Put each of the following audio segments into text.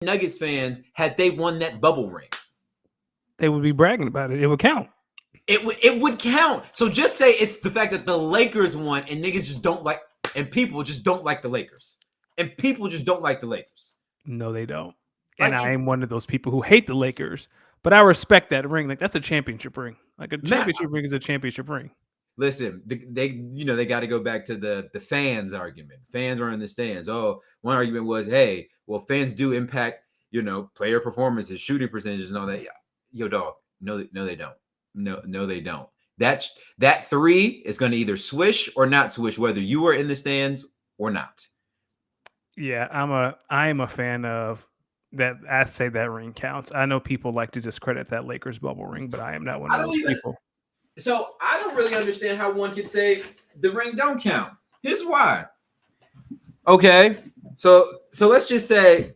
Nuggets fans had they won that bubble ring? They would be bragging about it. It would count. It would count. So just say it's the fact that the Lakers won and niggas just don't like, and people just don't like the Lakers. And people just don't like the Lakers. No, they don't. Like, And I am one of those people who hate the Lakers, but I respect that ring. Like, that's a championship ring. Like, a championship ring is a championship ring. Listen, they got to go back to the fans argument. Fans are in the stands. Oh, one argument was, hey, well, fans do impact, player performances, shooting percentages, and all that. Yo, dog, no, they don't. No, they don't. That three is going to either swish or not swish, whether you are in the stands or not. Yeah, I am a fan of that. I say that ring counts. I know people like to discredit that Lakers bubble ring, but I am not one of those people. So I don't really understand how one could say the ring don't count. Here's why. Okay, so let's just say,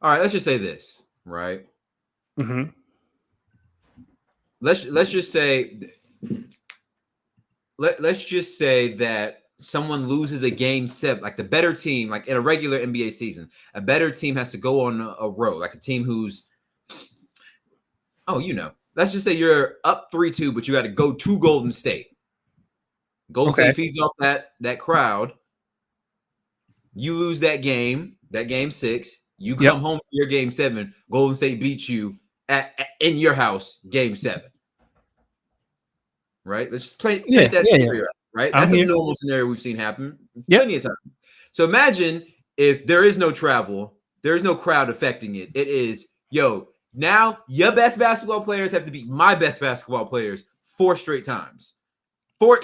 all right, let's just say this, right? Mm-hmm. Let's just say that someone loses a game 7, like the better team, like in a regular NBA season, a better team has to go on a road, like a team who's, let's just say you're up 3-2, but you got to go to Golden State. Golden State feeds off that crowd. You lose that game 6. You come home for your game 7. Golden State beats you in your house, game 7. Right? Let's just play that scenario. Right? That's a normal scenario we've seen happen plenty of times. So imagine if there is no travel, there is no crowd affecting it. It is, now your best basketball players have to beat my best basketball players 4 straight times. Four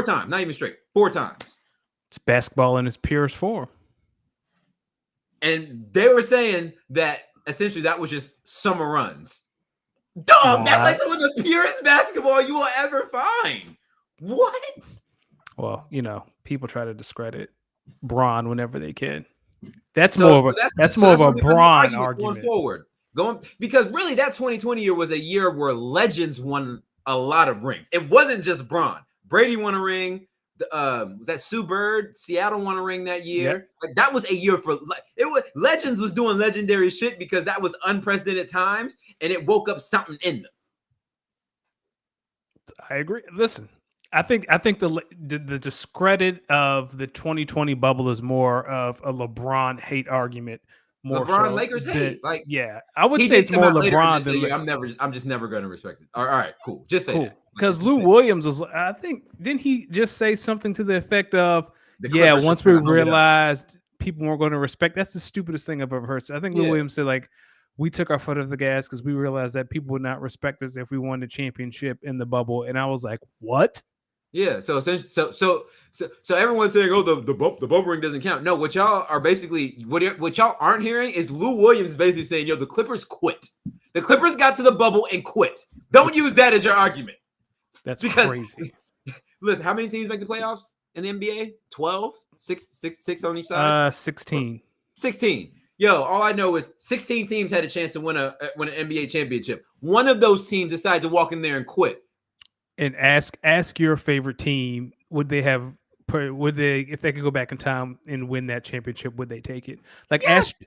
times, not even straight, 4 times. It's basketball in its purest form. And they were saying that essentially that was just summer runs. Dog, that's like some of the purest basketball you will ever find. What? Well, people try to discredit Bron whenever they can. That's more of a Bron argument going because really that 2020 year was a year where legends won a lot of rings. It wasn't just Bron. Brady won a ring. Was that Sue Bird? Seattle won a ring that year. Yep. Like that was a year for legends was doing legendary shit because that was unprecedented times and it woke up something in them. I agree. Listen, I think the discredit of the 2020 bubble is more of a LeBron hate argument. More LeBron Lakers hate. I would say it's more LeBron than I'm just never going to respect it. All right, cool. Just say that. Because Lou Williams was, I think, didn't he just say something to the effect of, once we realized people weren't going to respect, that's the stupidest thing I've ever heard. So I think Lou Williams said, we took our foot off the gas because we realized that people would not respect us if we won the championship in the bubble. And I was like, what? Yeah, so everyone's saying, oh, the bubble ring doesn't count. No, what y'all are basically, what y'all aren't hearing is Lou Williams basically saying, the Clippers quit. The Clippers got to the bubble and quit. Don't use that as your argument. That's crazy. Listen, how many teams make the playoffs in the NBA? 12? 6 on each side? 16. 16. All I know is 16 teams had a chance to win an NBA championship. One of those teams decided to walk in there and quit. And ask your favorite team, if they could go back in time and win that championship, would they take it?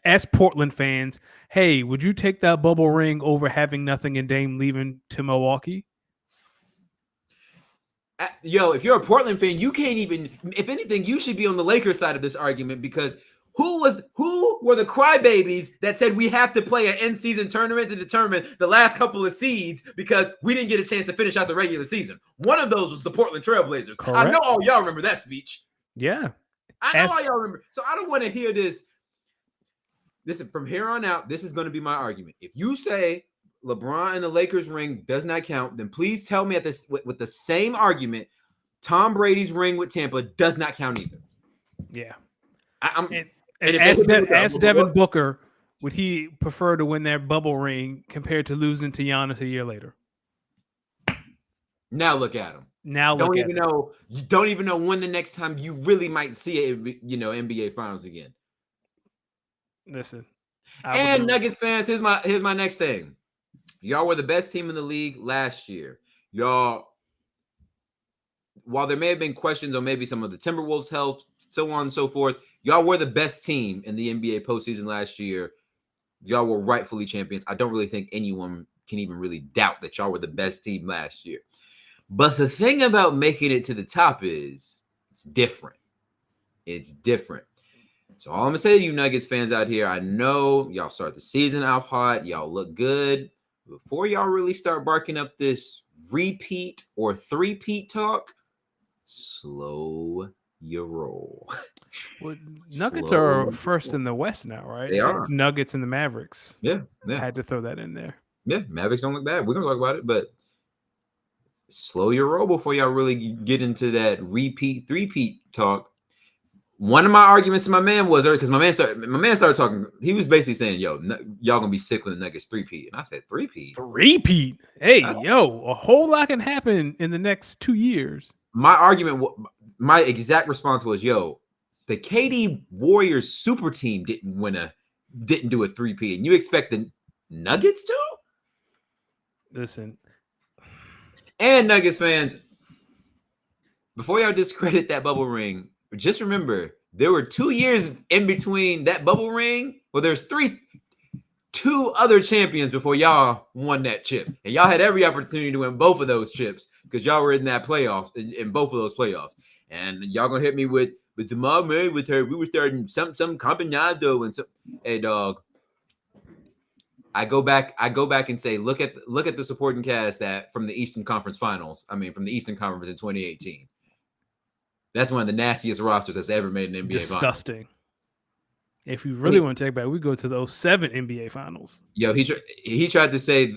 Ask Portland fans, hey, would you take that bubble ring over having nothing and Dame leaving to Milwaukee? If you're a Portland fan, you can't even, if anything, you should be on the Lakers side of this argument because who were the crybabies that said we have to play an in-season tournament to determine the last couple of seeds because we didn't get a chance to finish out the regular season? One of those was the Portland Trailblazers. Correct. I know all y'all remember that speech. Yeah. I know all y'all remember. So I don't want to hear this. Listen, from here on out, this is going to be my argument. If you say LeBron and the Lakers ring does not count, then please tell me with the same argument, Tom Brady's ring with Tampa does not count either. Yeah. And ask Devin Booker, would he prefer to win that bubble ring compared to losing to Giannis a year later? Now look at him. Don't even know when the next time you really might see it, NBA Finals again. Listen. And Nuggets fans, here's my next thing. Y'all were the best team in the league last year. Y'all, while there may have been questions on maybe some of the Timberwolves' health, so on and so forth, y'all were the best team in the NBA postseason last year. Y'all were rightfully champions. I don't really think anyone can even really doubt that y'all were the best team last year. But the thing about making it to the top is it's different. It's different. So all I'm going to say to you Nuggets fans out here, I know y'all start the season off hot. Y'all look good. Before y'all really start barking up this repeat or three-peat talk, slow your roll. Well, Nuggets are first in the West now, right? They are. It's Nuggets and the Mavericks. Yeah. I had to throw that in there. Yeah, Mavericks don't look bad. We're going to talk about it, but slow your roll before y'all really get into that three-peat talk. One of my arguments to my man was because my man started talking. He was basically saying, "Yo, y'all gonna be sick when the Nuggets three-peat," and I said, "Three-peat? Three-peat? Hey, a whole lot can happen in the next 2 years." My argument, my exact response was, "Yo, the KD Warriors super team didn't do a three-peat, and you expect the Nuggets to?" Listen, and Nuggets fans, before y'all discredit that bubble ring. Just remember, there were 2 years in between that bubble ring. Well, there's two other champions before y'all won that chip. And y'all had every opportunity to win both of those chips because y'all were in that playoffs, in both of those playoffs. And y'all gonna hit me with the mom man with her. We were starting some combinado and some. Hey, dog. I go back and say, look at the supporting cast that from the Eastern Conference Finals. I mean, from the Eastern Conference in 2018. That's one of the nastiest rosters that's ever made an NBA disgusting. Finals. If you really want to take back, we go to those 7 NBA Finals. Yo, he tried to say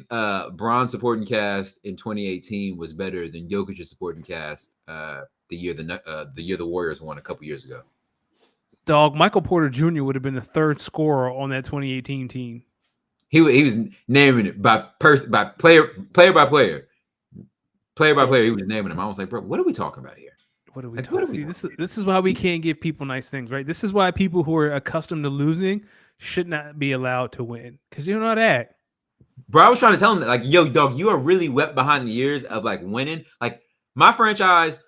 Bron's supporting cast in 2018 was better than Jokic's supporting cast the year the Warriors won a couple years ago. Dog, Michael Porter Jr. would have been the 3rd scorer on that 2018 team. He was naming it by player by player. Player by player, he was naming them. I was like, bro, what are we talking about here? What are we talking about? See, this is why we can't give people nice things, right? This is why people who are accustomed to losing should not be allowed to win because you know that. Bro, I was trying to tell him that, like, yo, dog, you are really wet behind the ears of like winning. Like my franchise,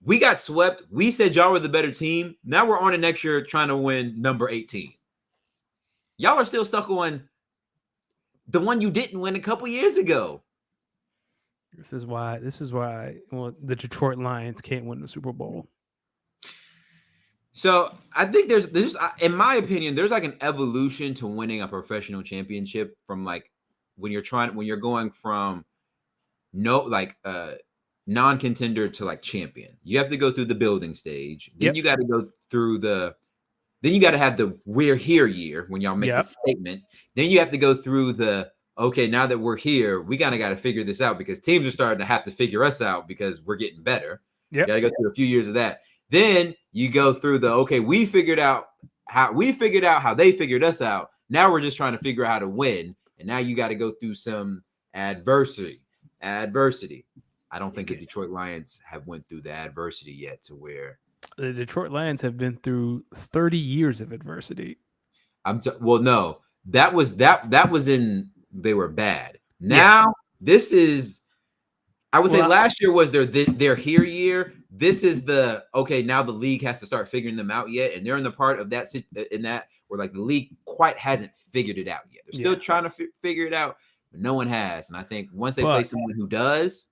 we got swept. We said y'all were the better team. Now we're on the next year trying to win number 18. Y'all are still stuck on the one you didn't win a couple years ago. This is why the Detroit Lions can't win the Super Bowl. So I think there's in my opinion, there's like an evolution to winning a professional championship from like when you're going from non-contender to like champion. You have to go through the building stage. Then you got to go through then you got to have the we're here year when y'all make the statement. Then you have to go through the okay, now that we're here, we got to figure this out because teams are starting to have to figure us out because we're getting better. You got to go through a few years of that. Then you go through the okay, we figured out how they figured us out. Now we're just trying to figure out how to win. And now you got to go through some adversity. I don't think the Detroit Lions have went through the adversity yet to where the Detroit Lions have been through 30 years of adversity. No, that was in they were bad. Now this is, I would say last year was their here year. This is the okay. Now the league has to start figuring them out yet, and they're in the part of that where like the league quite hasn't figured it out yet. They're still trying to figure it out, but no one has. And I think once they play someone who does,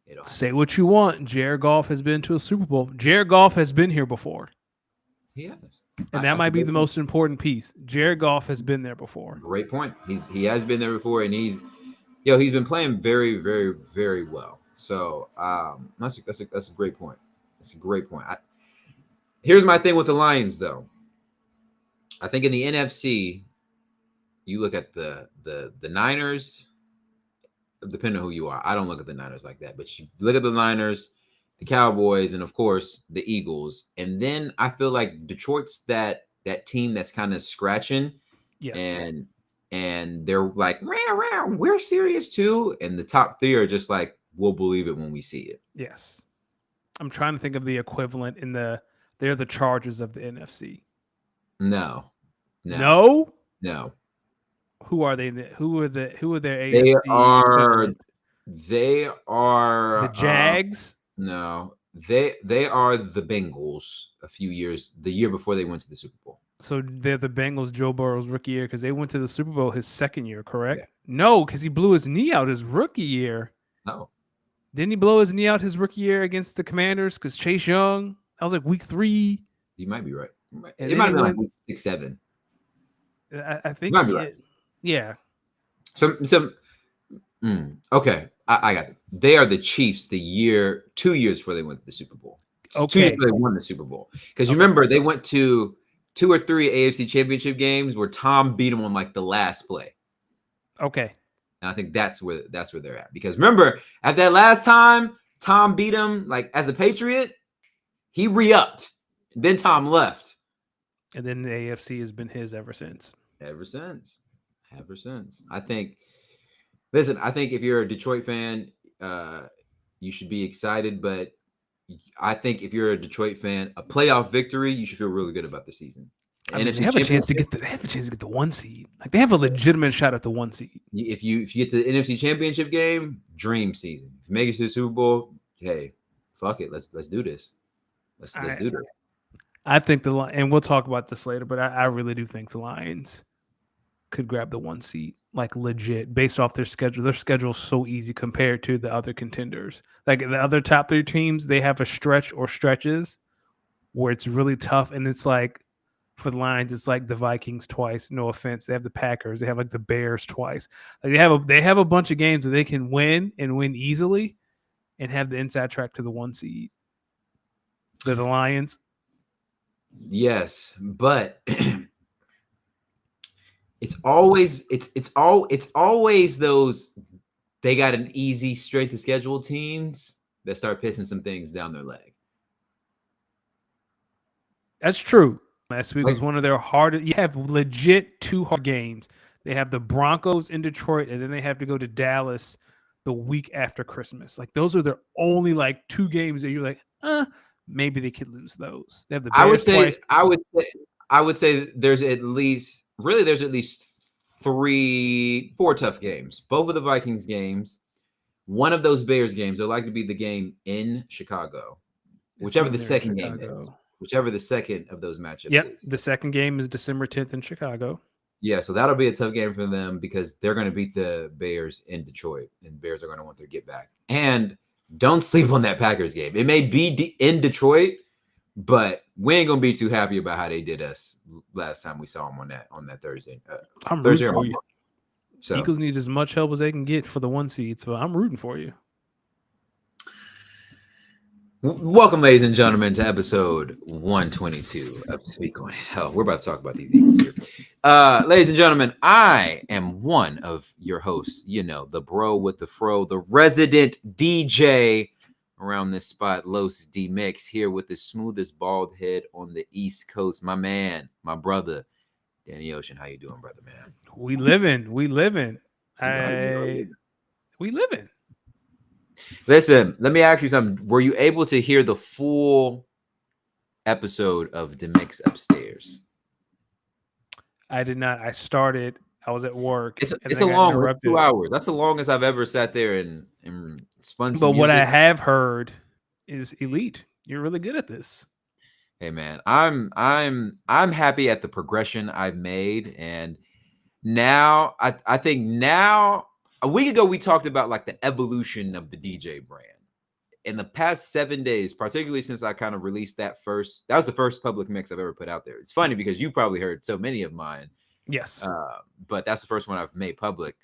it'll say what you want. Jared Goff has been to a Super Bowl. Jared Goff has been here before. He has, and that might be the most important piece. Jared Goff has been there before. Great point. He has been there before, and he's been playing very, very, very well. So that's a great point. That's a great point. Here's my thing with the Lions, though. I think in the NFC, you look at the Niners. Depending on who you are, I don't look at the Niners like that, but you look at the Niners, the Cowboys, and of course the Eagles. And then I feel like Detroit's that team that's kind of scratching, and they're like, we're serious too. And the top 3 are just like, we'll believe it when we see it. Yes, I'm trying to think of the equivalent they're the Chargers of the NFC. No. Who are they? Who are their AFC? They are the Jags. No, They are the Bengals the year before they went to the Super Bowl. So they're the Bengals Joe Burrow's rookie year because they went to the Super Bowl his second year, correct? Yeah. No, because he blew his knee out his rookie year. No. Didn't he blow his knee out his rookie year against the Commanders? Because Chase Young, that was like week 3. You might be right. And it might have been like week 6, 7. I think. You might be right. Yeah. Okay. I got it. They are the Chiefs 2 years before they went to the Super Bowl. Okay. 2 years before they won the Super Bowl. Because you remember they went to 2 or 3 AFC Championship games where Tom beat them on like the last play. Okay. And I think that's where they're at. Because remember, at that last time, Tom beat him like as a Patriot, he re-upped. Then Tom left. And then the AFC has been his ever since. Ever since. I think if you're a Detroit fan, you should be excited. But I think if you're a Detroit fan, a playoff victory, you should feel really good about the season. I mean, they have a chance to get the 1 seed. Like they have a legitimate shot at the 1 seed. If you get to the NFC Championship game, dream season. If you make it to the Super Bowl, hey, fuck it, let's do this. Let's do this. I think and we'll talk about this later, but I really do think the Lions could grab the 1 seed, like legit, based off their schedule. Their schedule's so easy compared to the other contenders. Like the other top 3 teams, they have a stretch or stretches where it's really tough, and it's like for the Lions, it's like the Vikings twice. No offense, they have the Packers, they have like the Bears twice. Like they have a bunch of games that they can win and win easily, and have the inside track to the 1 seed. They're the Lions. Yes, but it's always those they got an easy straight to schedule teams that start pissing some things down their leg. That's true. Last week was one of their hardest. You have legit 2 hard games. They have the Broncos in Detroit, and then they have to go to Dallas the week after Christmas. Like those are their only like 2 games that you're like, maybe they could lose those. They have the Bears twice. I would say there's at least 4 tough games. Both of the Vikings games, one of those Bears games, they'll likely be the game in Chicago, whichever the second game is. Whichever the second of those matchups is. The second game is December 10th in Chicago. Yeah, so that'll be a tough game for them because they're going to beat the Bears in Detroit, and Bears are going to want their get back. And don't sleep on that Packers game. It may be in Detroit, but we ain't going to be too happy about how they did us last time we saw them on that Thursday. I'm rooting for you. So Eagles need as much help as they can get for the 1 seed, so I'm rooting for you. Welcome, ladies and gentlemen, to episode 122 of Speak On It. Hell, we're about to talk about these Eagles here. Ladies and gentlemen, I am one of your hosts, the bro with the fro, the resident DJ around this spot, Los D Mix, here with the smoothest bald head on the East Coast. My man, my brother, Danny Ocean. How you doing, brother, man? We living. We living. Listen, let me ask you something. Were you able to hear the full episode of The Mix Upstairs? I did not. I was at work. It's a long 2 hours. That's the longest I've ever sat there and spun some music. What I have heard is elite. You're really good at this. Hey man, I'm happy at the progression I've made, and now I think now. A week ago, we talked about like the evolution of the DJ brand. In the past 7 days, particularly since I kind of released that was the first public mix I've ever put out there. It's funny because you've probably heard so many of mine. Yes. But that's the first one I've made public.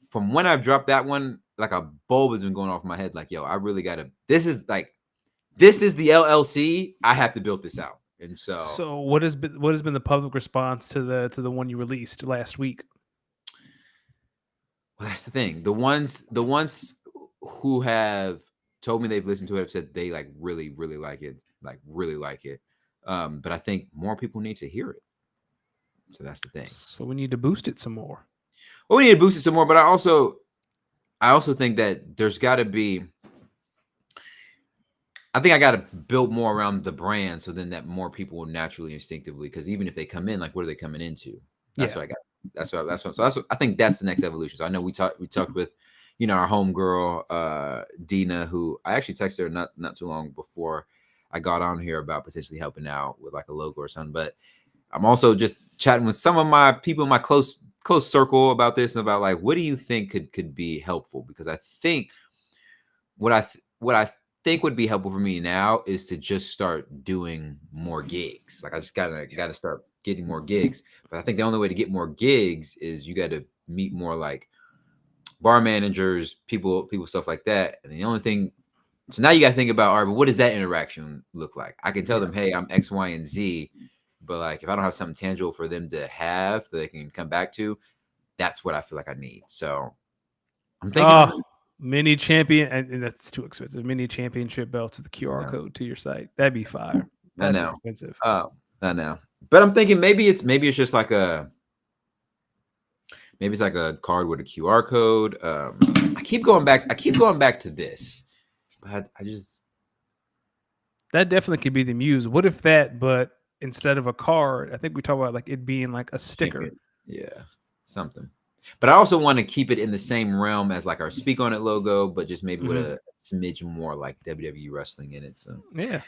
From when I've dropped that one, like a bulb has been going off my head. Like, yo, I really got to, this is the LLC. I have to build this out. And so what has been the public response to the one you released last week? Well, that's the thing. The ones who have told me they've listened to it have said they like really, really like it. But I think more people need to hear it. So that's the thing. So we need to boost it some more. Well, we need to boost it some more, but I also think that there's got to be. I think I got to build more around the brand, so then that more people will naturally, instinctively, because even if they come in, like, what are they coming into? That's what I got. That's what. So I think that's the next evolution. So I know we talked with our homegirl, Dina, who I actually texted her not too long before I got on here about potentially helping out with like a logo or something. But I'm also just chatting with some of my people in my close circle about this and about like, what do you think could be helpful? Because I think what I think would be helpful for me now is to just start doing more gigs. Like I just gotta start getting more gigs. But I think the only way to get more gigs is you got to meet more like bar managers, people, stuff like that. And the only thing, so now you got to think about, all right, but what does that interaction look like? I can tell them, hey, I'm X, Y, and Z, but like if I don't have something tangible for them to have that they can come back to, that's what I feel like I need. So I'm thinking mini champion, and that's too expensive. Mini championship belts with the QR code to your site. That'd be fire. That's expensive. I know. But I'm thinking maybe it's just like maybe it's like a card with a QR code. I keep going back to this, but I just, that definitely could be the muse. What if that, but instead of a card, I think we talk about like it being like a sticker. Yeah, something. But I also want to keep it in the same realm as like our Speak On It logo, but just maybe with a smidge more like WWE wrestling in it. So yeah,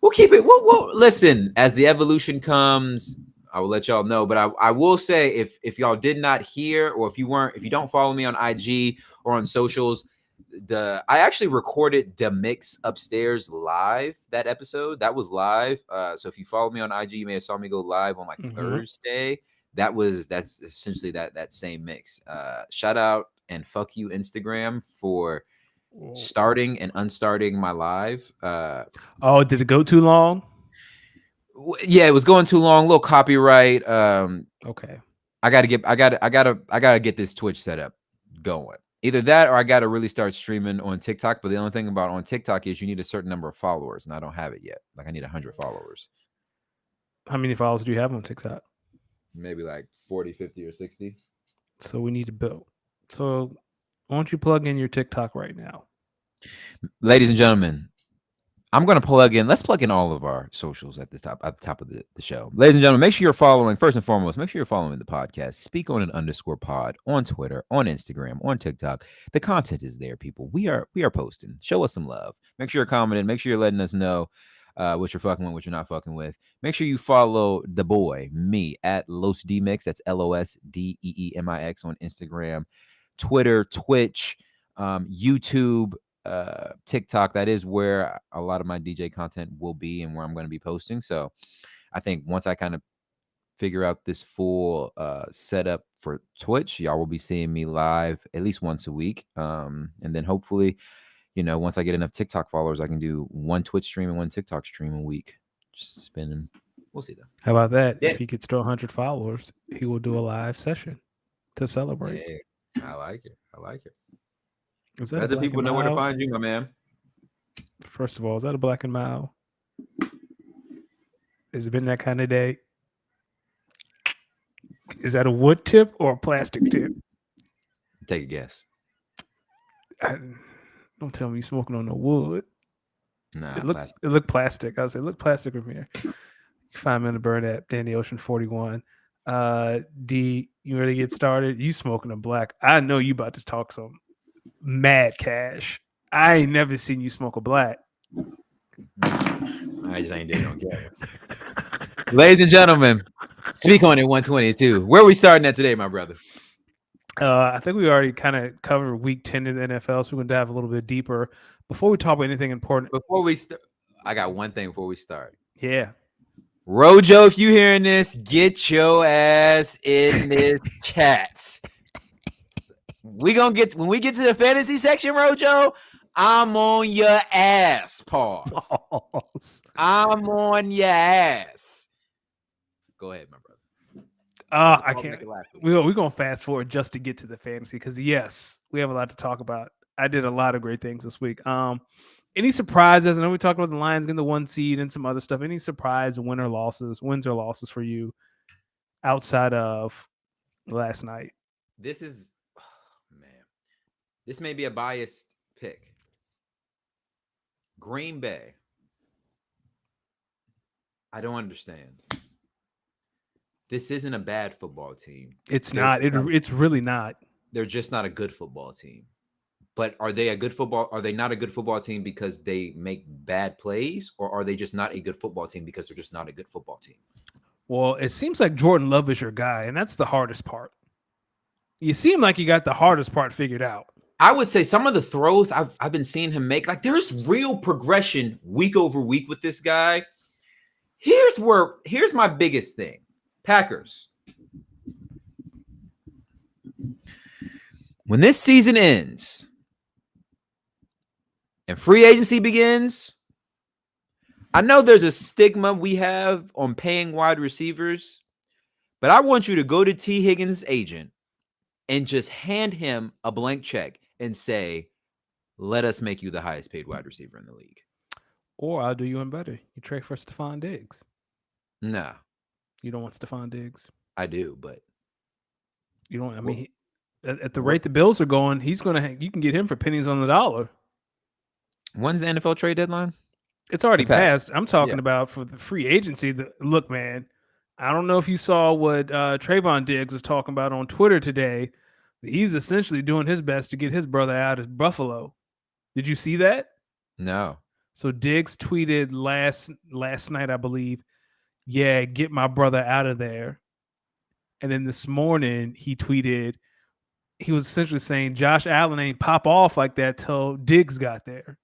we'll keep it. We'll listen as the evolution comes. I will let y'all know. But I will say if y'all did not hear, or if you don't follow me on IG or on socials, I actually recorded the mix upstairs live. That episode that was live. So if you follow me on IG, you may have saw me go live on like Thursday. That's essentially that same mix. Shout out and fuck you Instagram for starting and unstarting my live. Did it go too long? Yeah, it was going too long. A little copyright. Okay. I gotta get this Twitch set up going. Either that or I gotta really start streaming on TikTok. But the only thing about on TikTok is you need a certain number of followers, and I don't have it yet. Like I need 100 followers. How many followers do you have on TikTok? Maybe like 40, 50, or 60. So we need to build. So why don't you plug in your TikTok right now? Ladies and gentlemen, I'm going to let's plug in all of our socials at the top of the show. Ladies and gentlemen, make sure you're following, first and foremost, make sure you're following the podcast, Speak On It _pod on Twitter, on Instagram, on TikTok. The content is there, people. We are posting. Show us some love. Make sure you're commenting. Make sure you're letting us know what you're fucking with, what you're not fucking with. Make sure you follow the boy, me, at LosDmix. That's LOSDEEMIX on Instagram, Twitter, Twitch, YouTube, TikTok. That is where a lot of my DJ content will be and where I'm going to be posting. So I think once I kind of figure out this full setup for Twitch, y'all will be seeing me live at least once a week. And then hopefully, once I get enough TikTok followers, I can do one Twitch stream and one TikTok stream a week. Just spending. We'll see though. How about that? Yeah. If he gets to 100 followers, he will do a live session to celebrate. Yeah, I like it. Is that the people know where to find you, my man. First of all, is that a Black and Mild? Has it been that kind of day? Is that a wood tip or a plastic tip? Take a guess. Don't tell me you're smoking on no wood. Nah, it looked plastic. I was like, look plastic from here. You can find me on the Burn app, Danny Ocean 41. D, you ready to get started? You smoking a black. I know you about to talk some mad cash. I ain't never seen you smoke a black. I just ain't doing okay. Ladies and gentlemen, Speak On It 122. Where are we starting at today, my brother? I think we already kind of covered week 10 in the NFL, so we're going to dive a little bit deeper. Before we talk about anything important. I got one thing before we start. Yeah. Rojo, if you hearing this, get your ass in this chat. When we get to the fantasy section, Rojo, I'm on your ass. Pause. I'm on your ass. Go ahead, my brother. I can't. We're going to fast forward just to get to the fantasy because, yes, we have a lot to talk about. I did a lot of great things this week. Any surprises? I know we talked about the Lions getting the 1 seed and some other stuff. Any surprise wins or losses for you outside of last night? This may be a biased pick. Green Bay. I don't understand. This isn't a bad football team. It's not. It's really not. They're just not a good football team. But are they not a good football team because they make bad plays, or are they just not a good football team because they're just not a good football team? Well, it seems like Jordan Love is your guy, and that's the hardest part. You seem like you got the hardest part figured out. I would say some of the throws I've been seeing him make, like there's real progression week over week with this guy. Here's my biggest thing. Packers. When this season ends and free agency begins, I know there's a stigma we have on paying wide receivers, but I want you to go to T. Higgins' agent and just hand him a blank check and say, let us make you the highest paid wide receiver in the league. Or I'll do you one better. You trade for Stephon Diggs. Nah. You don't want Stephon Diggs? I do, but you don't. I mean, at the rate the Bills are going, you can get him for pennies on the dollar. When's the NFL trade deadline? It's already passed. I'm talking about for the free agency. Look, man, I don't know if you saw what Trayvon Diggs was talking about on Twitter today. He's essentially doing his best to get his brother out of Buffalo. Did you see that? No. So Diggs tweeted last night, I believe, yeah, get my brother out of there. And then this morning he tweeted, he was essentially saying Josh Allen ain't pop off like that till Diggs got there.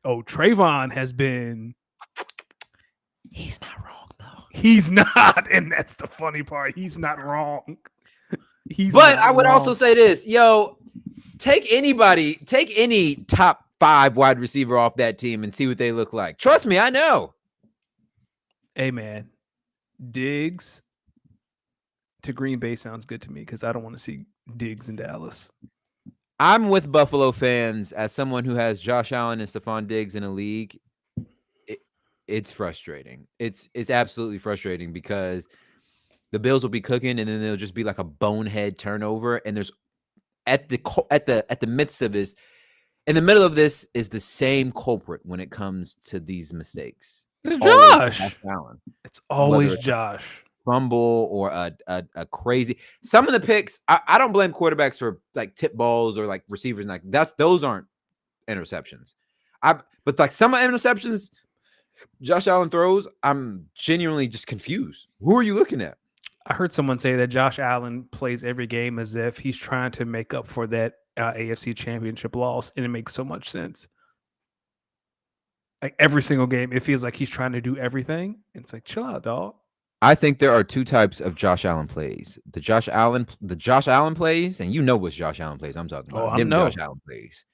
Oh, Trayvon has been. He's not wrong, though. He's not. And that's the funny part. He's not wrong. But I would also say this, take any top 5 wide receiver off that team and see what they look like. Trust me, I know. Hey, man, Diggs to Green Bay sounds good to me because I don't want to see Diggs in Dallas. I'm with Buffalo fans as someone who has Josh Allen and Stephon Diggs in a league. It's frustrating. It's absolutely frustrating because the Bills will be cooking and then there'll just be like a bonehead turnover. And there's at the midst of this, in the middle of this is the same culprit when it comes to these mistakes. It's Josh Allen. It's always Josh. Fumble or a crazy. Some of the picks, I don't blame quarterbacks for like tip balls or like receivers. Like those aren't interceptions. But like some interceptions Josh Allen throws, I'm genuinely just confused. Who are you looking at? I heard someone say that Josh Allen plays every game as if he's trying to make up for that AFC Championship loss, and it makes so much sense. Like every single game, it feels like he's trying to do everything. It's like, chill out, dog. I think there are 2 types of Josh Allen plays. The Josh Allen plays, and you know which Josh Allen plays I'm talking about. Josh Allen plays.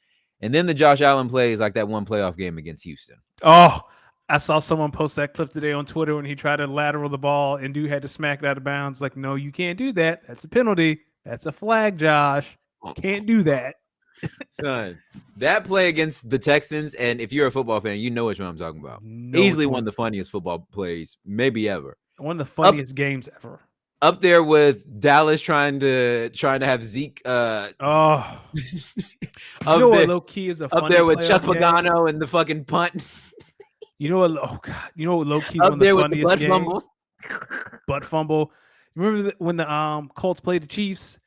And then the Josh Allen plays like that one playoff game against Houston. Oh, I saw someone post that clip today on Twitter when he tried to lateral the ball and dude had to smack it out of bounds. Like, no, you can't do that. That's a penalty. That's a flag, Josh. Can't do that. Son, that play against the Texans, and if you're a football fan, you know which one I'm talking about. Easily one of the funniest football plays, maybe ever. One of the funniest games ever. Up there with Dallas trying to have Zeke. You know what low key is a funny up there with Chuck game? Pagano and the fucking punt. You know what? Oh God! You know what low key is up one of there the with funniest the games? fumbles. Butt fumble. You remember when the Colts played the Chiefs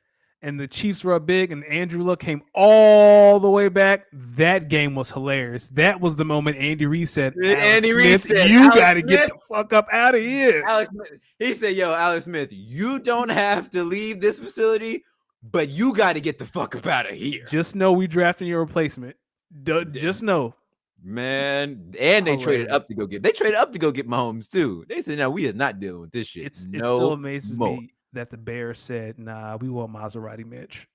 and the Chiefs were up big and Andrew Luck came all the way back? That game was hilarious. That was the moment Andy Reid said, "Alex Smith, you got to get the fuck up out of here." Alex Smith, he said, "Yo, Alex Smith, you don't have to leave this facility, but you got to get the fuck up out of here. Just know we drafting your replacement. Just know." Man, and they traded up to go get Mahomes too. They said, "No, we are not dealing with this shit." It still amazes me that the Bears said, "Nah, we want Maserati Mitch."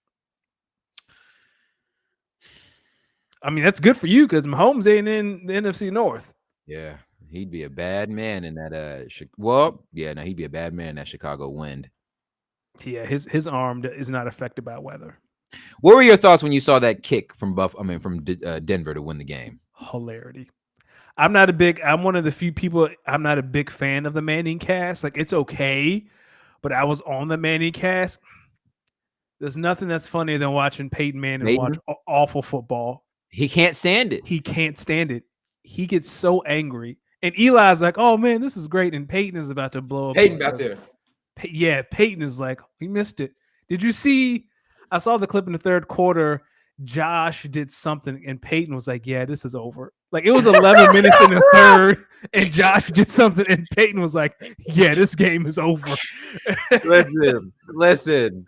I mean, that's good for you because Mahomes ain't in the NFC North. Yeah, he'd be a bad man in that. He'd be a bad man in that Chicago wind. Yeah, his arm is not affected by weather. What were your thoughts when you saw that kick from Denver to win the game? Hilarity. I'm one of the few people. I'm not a big fan of the Manning cast. Like, it's okay, but I was on the Manning cast. There's nothing that's funnier than watching Peyton Manning watch awful football. He can't stand it. He gets so angry. And Eli's like, "Oh man, this is great." And Peyton is about to blow up. Peyton out there. Yeah, Peyton is like, he missed it. Did you see? I saw the clip in the third quarter. Josh did something, and Peyton was like, "Yeah, this is over." Like it was 11 minutes in the third, and Josh did something, and Peyton was like, "Yeah, this game is over." Listen.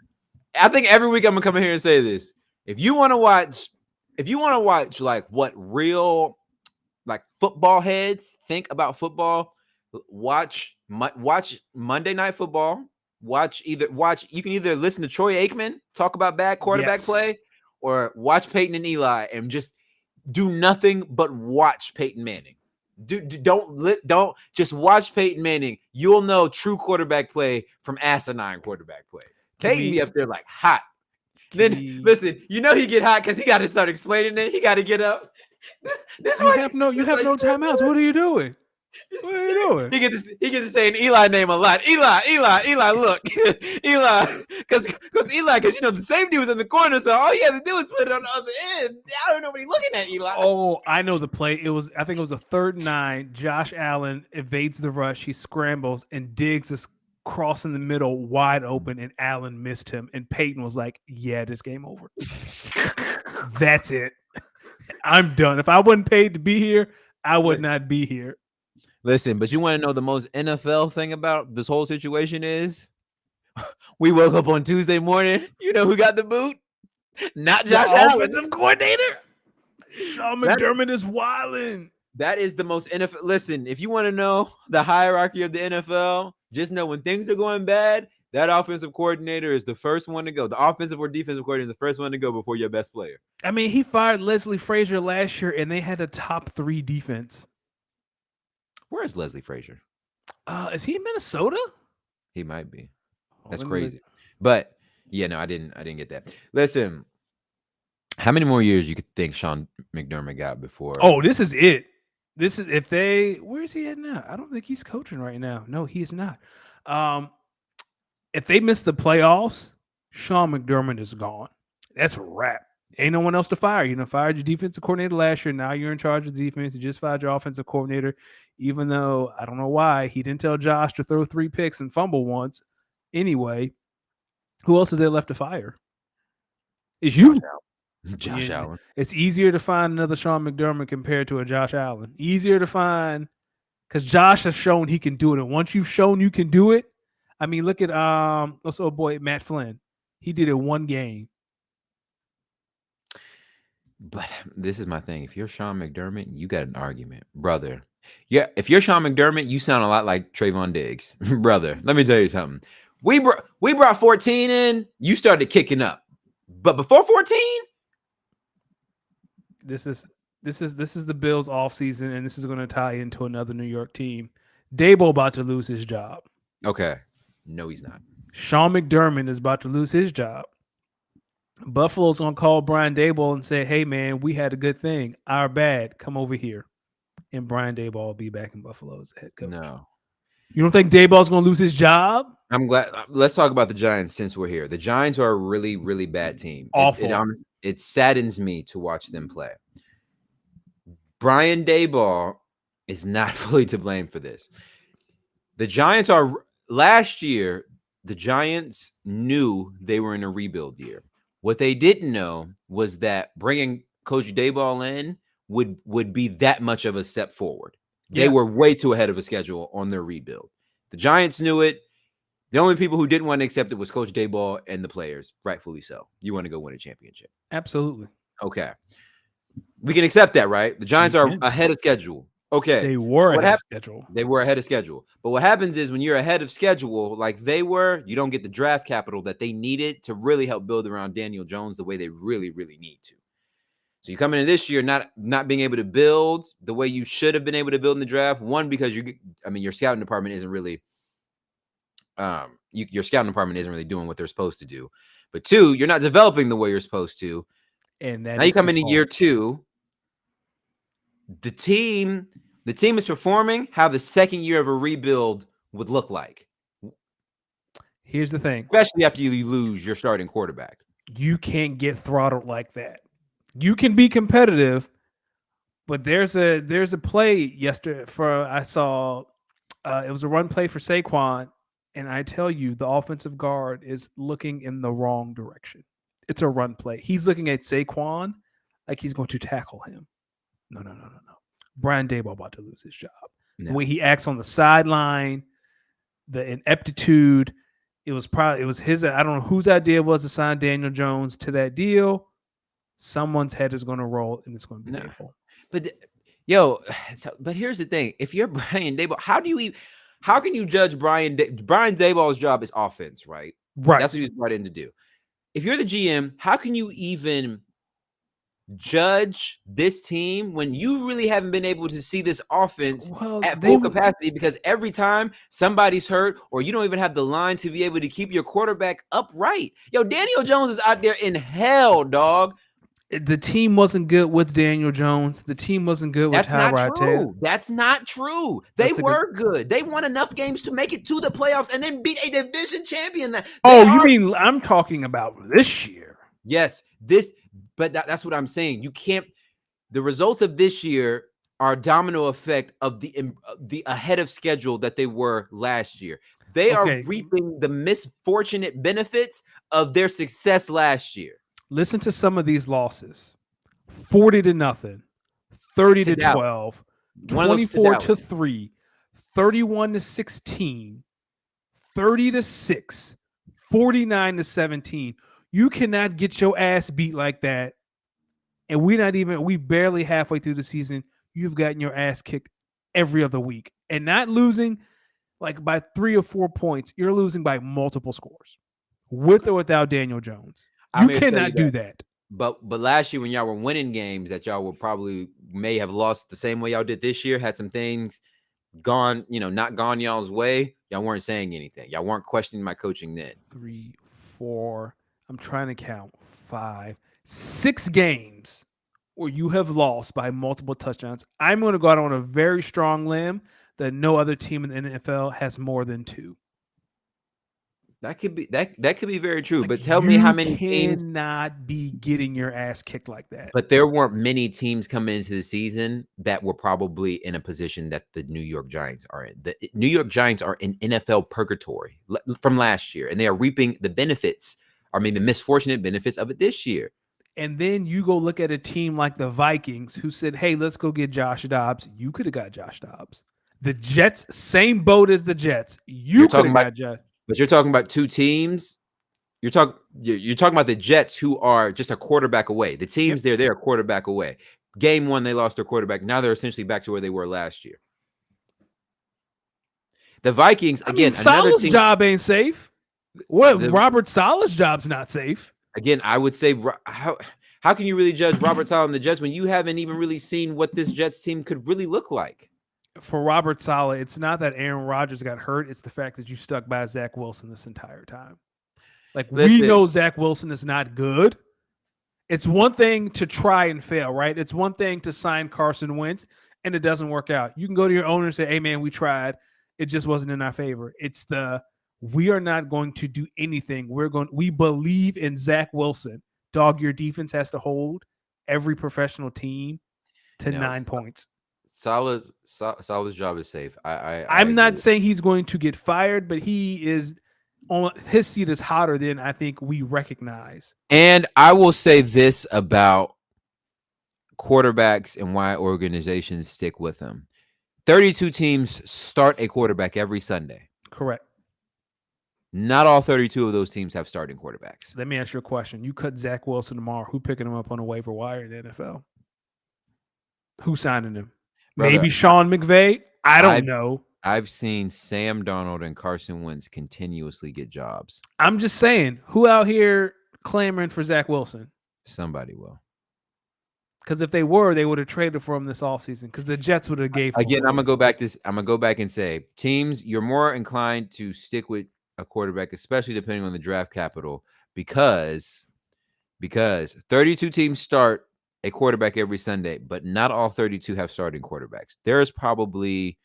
I think every week I'm gonna come in here and say this. If you want to watch like what real like football heads think about football, watch Monday Night Football. You can either listen to Troy Aikman talk about bad quarterback play, or watch Peyton and Eli and just do nothing but watch Peyton Manning. Don't just watch Peyton Manning. You'll know true quarterback play from asinine quarterback play. Peyton be up there like hot. Then listen, you know he get hot because he got to start explaining it. He got to get up. You have no timeouts. What are you doing? What are you doing? He get to say an Eli name a lot. Eli, look. Eli, because you know the safety was in the corner, so all he had to do was put it on the other end. I don't know what he's looking at, Eli. Oh, I know the play. I think it was a 3rd and 9. Josh Allen evades the rush. He scrambles and Diggs is cross in the middle, wide open, and Allen missed him. And Peyton was like, "Yeah, this game over. That's it. I'm done. If I wasn't paid to be here, I would not be here." Listen, but you want to know the most NFL thing about this whole situation is we woke up on Tuesday morning. You know who got the boot? Not Josh Allen. Offensive coordinator. Sean McDermott is wilding. That is the most NFL. Listen, if you want to know the hierarchy of the NFL, just know when things are going bad, that offensive coordinator is the first one to go. The offensive or defensive coordinator is the first one to go before your best player. I mean, he fired Leslie Frazier last year, and they had a top 3 defense. Where is Leslie Frazier? Is he in Minnesota? He might be. That's crazy. But yeah, no, I didn't get that. Listen, how many more years you could think Sean McDermott got before? Oh, this is it. This is where is he at now? I don't think he's coaching right now. No, he is not. If they miss the playoffs, Sean McDermott is gone. That's a wrap. Ain't no one else to fire. You know, fired your defensive coordinator last year. Now you're in charge of the defense. You just fired your offensive coordinator, even though I don't know why he didn't tell Josh to throw 3 picks and fumble once. Anyway, who else is there left to fire? It's you. Josh Allen. It's easier to find another Sean McDermott compared to a Josh Allen. Easier to find because Josh has shown he can do it. And once you've shown you can do it, I mean, look at also boy Matt Flynn. He did it 1 game. But this is my thing. If you're Sean McDermott, you got an argument, brother. Yeah, if you're Sean McDermott, you sound a lot like Trayvon Diggs, brother. Let me tell you something. We brought 14 in. You started kicking up, but before 14, this is the Bills offseason, and this is going to tie into another New York team. Daboll about to lose his job. Okay, no, he's not. Sean McDermott is about to lose his job. Buffalo's going to call Brian Daboll and say, "Hey, man, we had a good thing. Our bad. Come over here." And Brian Daboll will be back in Buffalo as head coach. No. You don't think Daboll's going to lose his job? I'm glad. Let's talk about the Giants since we're here. The Giants are a really, really bad team. Awful. It saddens me to watch them play. Brian Daboll is not fully to blame for this. The Giants last year, the Giants knew they were in a rebuild year. What they didn't know was that bringing Coach Daboll in would be that much of a step forward. They were way too ahead of a schedule on their rebuild. The Giants knew it. The only people who didn't want to accept it was Coach Daboll and the players, rightfully so. You want to go win a championship. Absolutely. Okay. We can accept that, right? The Giants are ahead of schedule. Okay. They were ahead of schedule. They were ahead of schedule. But what happens is when you're ahead of schedule, like they were, you don't get the draft capital that they needed to really help build around Daniel Jones the way they really, really need to. So you come into this year not being able to build the way you should have been able to build in the draft. One, because your scouting department isn't really your scouting department isn't really doing what they're supposed to do. But 2, you're not developing the way you're supposed to. And now you come into year 2. The team is performing how the second year of a rebuild would look like. Here's the thing. Especially after you lose your starting quarterback. You can't get throttled like that. You can be competitive, but there's a play yesterday I saw it was a run play for Saquon, and I tell you the offensive guard is looking in the wrong direction. It's a run play. He's looking at Saquon like he's going to tackle him. No. Brian Daboll about to lose his job. No. The way he acts on the sideline, the ineptitude. It was his. I don't know whose idea it was to sign Daniel Jones to that deal. Someone's head is going to roll, and it's going to be Daboll. But here's the thing: if you're Brian Daboll, how can you judge Brian Daboll's job is offense, right? Right. That's what he was brought in to do. If you're the GM, how can you even judge this team when you really haven't been able to see this offense at full capacity? Because every time somebody's hurt or you don't even have the line to be able to keep your quarterback upright. Daniel Jones is out there in hell, dog. The team wasn't good with Daniel Jones. The team wasn't good with Tyrod Taylor. That's not true. They were good. They won enough games to make it to the playoffs and then beat a division champion. You mean I'm talking about this year? Yes, but that's what I'm saying. You can't. The results of this year are a domino effect of the ahead of schedule that they were last year. They are reaping the misfortunate benefits of their success last year. Listen to some of these losses: 40-0, 30-12, 24-3, 31-16, 30-6, 49-17. You cannot get your ass beat like that. And we barely halfway through the season. You've gotten your ass kicked every other week and not losing like by 3 or 4 points. You're losing by multiple scores with or without Daniel Jones. You cannot do that. But last year when y'all were winning games that y'all may have lost the same way y'all did this year, had some things gone, not gone y'all's way. Y'all weren't saying anything. Y'all weren't questioning my coaching then. 3, 4, I'm trying to count 5, 6 games where you have lost by multiple touchdowns. I'm going to go out on a very strong limb that no other team in the NFL has more than 2. That could be very true. But tell me how many teams cannot be getting your ass kicked like that. But there weren't many teams coming into the season that were probably in a position that the New York Giants are in. The New York Giants are in NFL purgatory from last year, and they are reaping the benefits. the misfortunate benefits of it this year. And then you go look at a team like the Vikings who said, hey, let's go get Josh Dobbs. You could have got Josh Dobbs. The Jets, same boat as the Jets. You could have got Josh. But you're talking about two teams. You're talking about the Jets, who are just a quarterback away. The teams they're a quarterback away. Game one, they lost their quarterback. Now they're essentially back to where they were last year. The Vikings, again, Saleh's job ain't safe. Robert Saleh's job's not safe. Again, I would say, how can you really judge Robert Saleh and the Jets when you haven't even really seen what this Jets team could really look like? For Robert Saleh, it's not that Aaron Rodgers got hurt. It's the fact that you stuck by Zach Wilson this entire time. We know Zach Wilson is not good. It's one thing to try and fail, right? It's one thing to sign Carson Wentz and it doesn't work out. You can go to your owner and say, hey, man, we tried. It just wasn't in our favor. It's we are not going to do anything. We believe in Zach Wilson. Dog, your defense has to hold every professional team to 9 points. Saleh's job is safe. I'm not saying he's going to get fired, but he is on his seat is hotter than I think we recognize. And I will say this about quarterbacks and why organizations stick with them. 32 teams start a quarterback every Sunday. Correct. Not all 32 of those teams have starting quarterbacks. Let me ask you a question. You cut Zach Wilson tomorrow. Who picking him up on a waiver wire in the NFL? Who signing him? Brother, maybe Sean McVay? I don't know. I've seen Sam Darnold and Carson Wentz continuously get jobs. I'm just saying, who out here clamoring for Zach Wilson? Somebody will. Because if they were, they would have traded for him this offseason. Because the Jets would have gave him. Again, I'm gonna go back and say, teams, you're more inclined to stick with a quarterback, especially depending on the draft capital, because 32 teams start a quarterback every Sunday, but not all 32 have starting quarterbacks. There's probably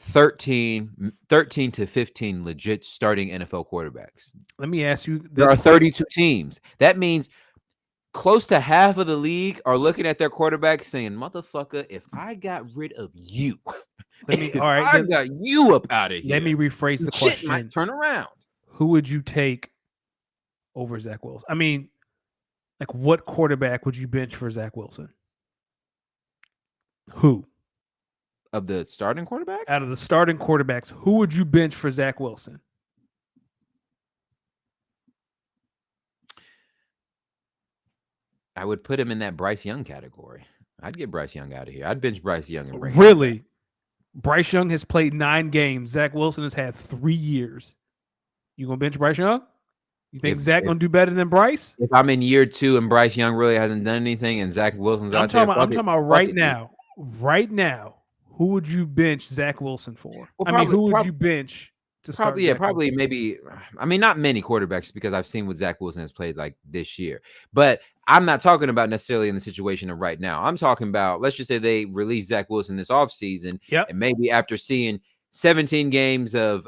13 to 15 legit starting NFL quarterbacks. Let me ask you, there are 32 teams. That means close to half of the league are looking at their quarterback saying, motherfucker, if I got rid of you, I got you up out of here. Let me rephrase the question. Shit might turn around. Who would you take over Zach Wilson? I mean, like, what quarterback would you bench for Zach Wilson? Who? Of the starting quarterbacks? Out of the starting quarterbacks, who would you bench for Zach Wilson? I would put him in that Bryce Young category. I'd get Bryce Young out of here. I'd bench Bryce Young and bring Really? Bryce Young has played 9 games. Zach Wilson has had 3 years. You gonna bench Bryce Young? You think Zach gonna do better than Bryce? If I'm in year 2 and Bryce Young really hasn't done anything and Zach Wilson's out there, I'm talking about right now. Right now, who would you bench Zach Wilson for? Well, who would you bench to start? Probably maybe. I mean, not many quarterbacks because I've seen what Zach Wilson has played like this year. But I'm not talking about necessarily in the situation of right now. I'm talking about, let's just say they release Zach Wilson this offseason. Yep. And maybe after seeing 17 games of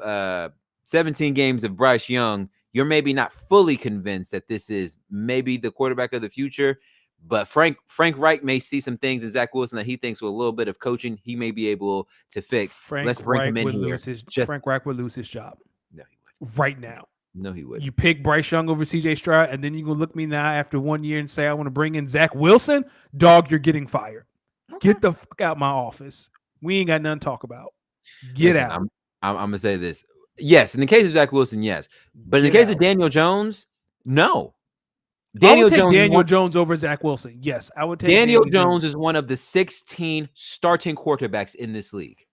Bryce Young, you're maybe not fully convinced that this is maybe the quarterback of the future. But Frank Reich may see some things in Zach Wilson that he thinks with a little bit of coaching, he may be able to fix. Let's bring him in here. Frank Reich would lose his job. No, he would. Right now. No, he would. You pick Bryce Young over CJ Stroud, and then you gonna look me now after 1 year and say I want to bring in Zach Wilson? Dog, you're getting fired. Okay. Get the fuck out my office. We ain't got nothing to talk about. Listen, out. I'm gonna say this. Yes, in the case of Zach Wilson, yes. But in the case of Daniel Jones, no. Daniel Jones over Zach Wilson. Yes, I would take Daniel Jones is one of the 16 starting quarterbacks in this league.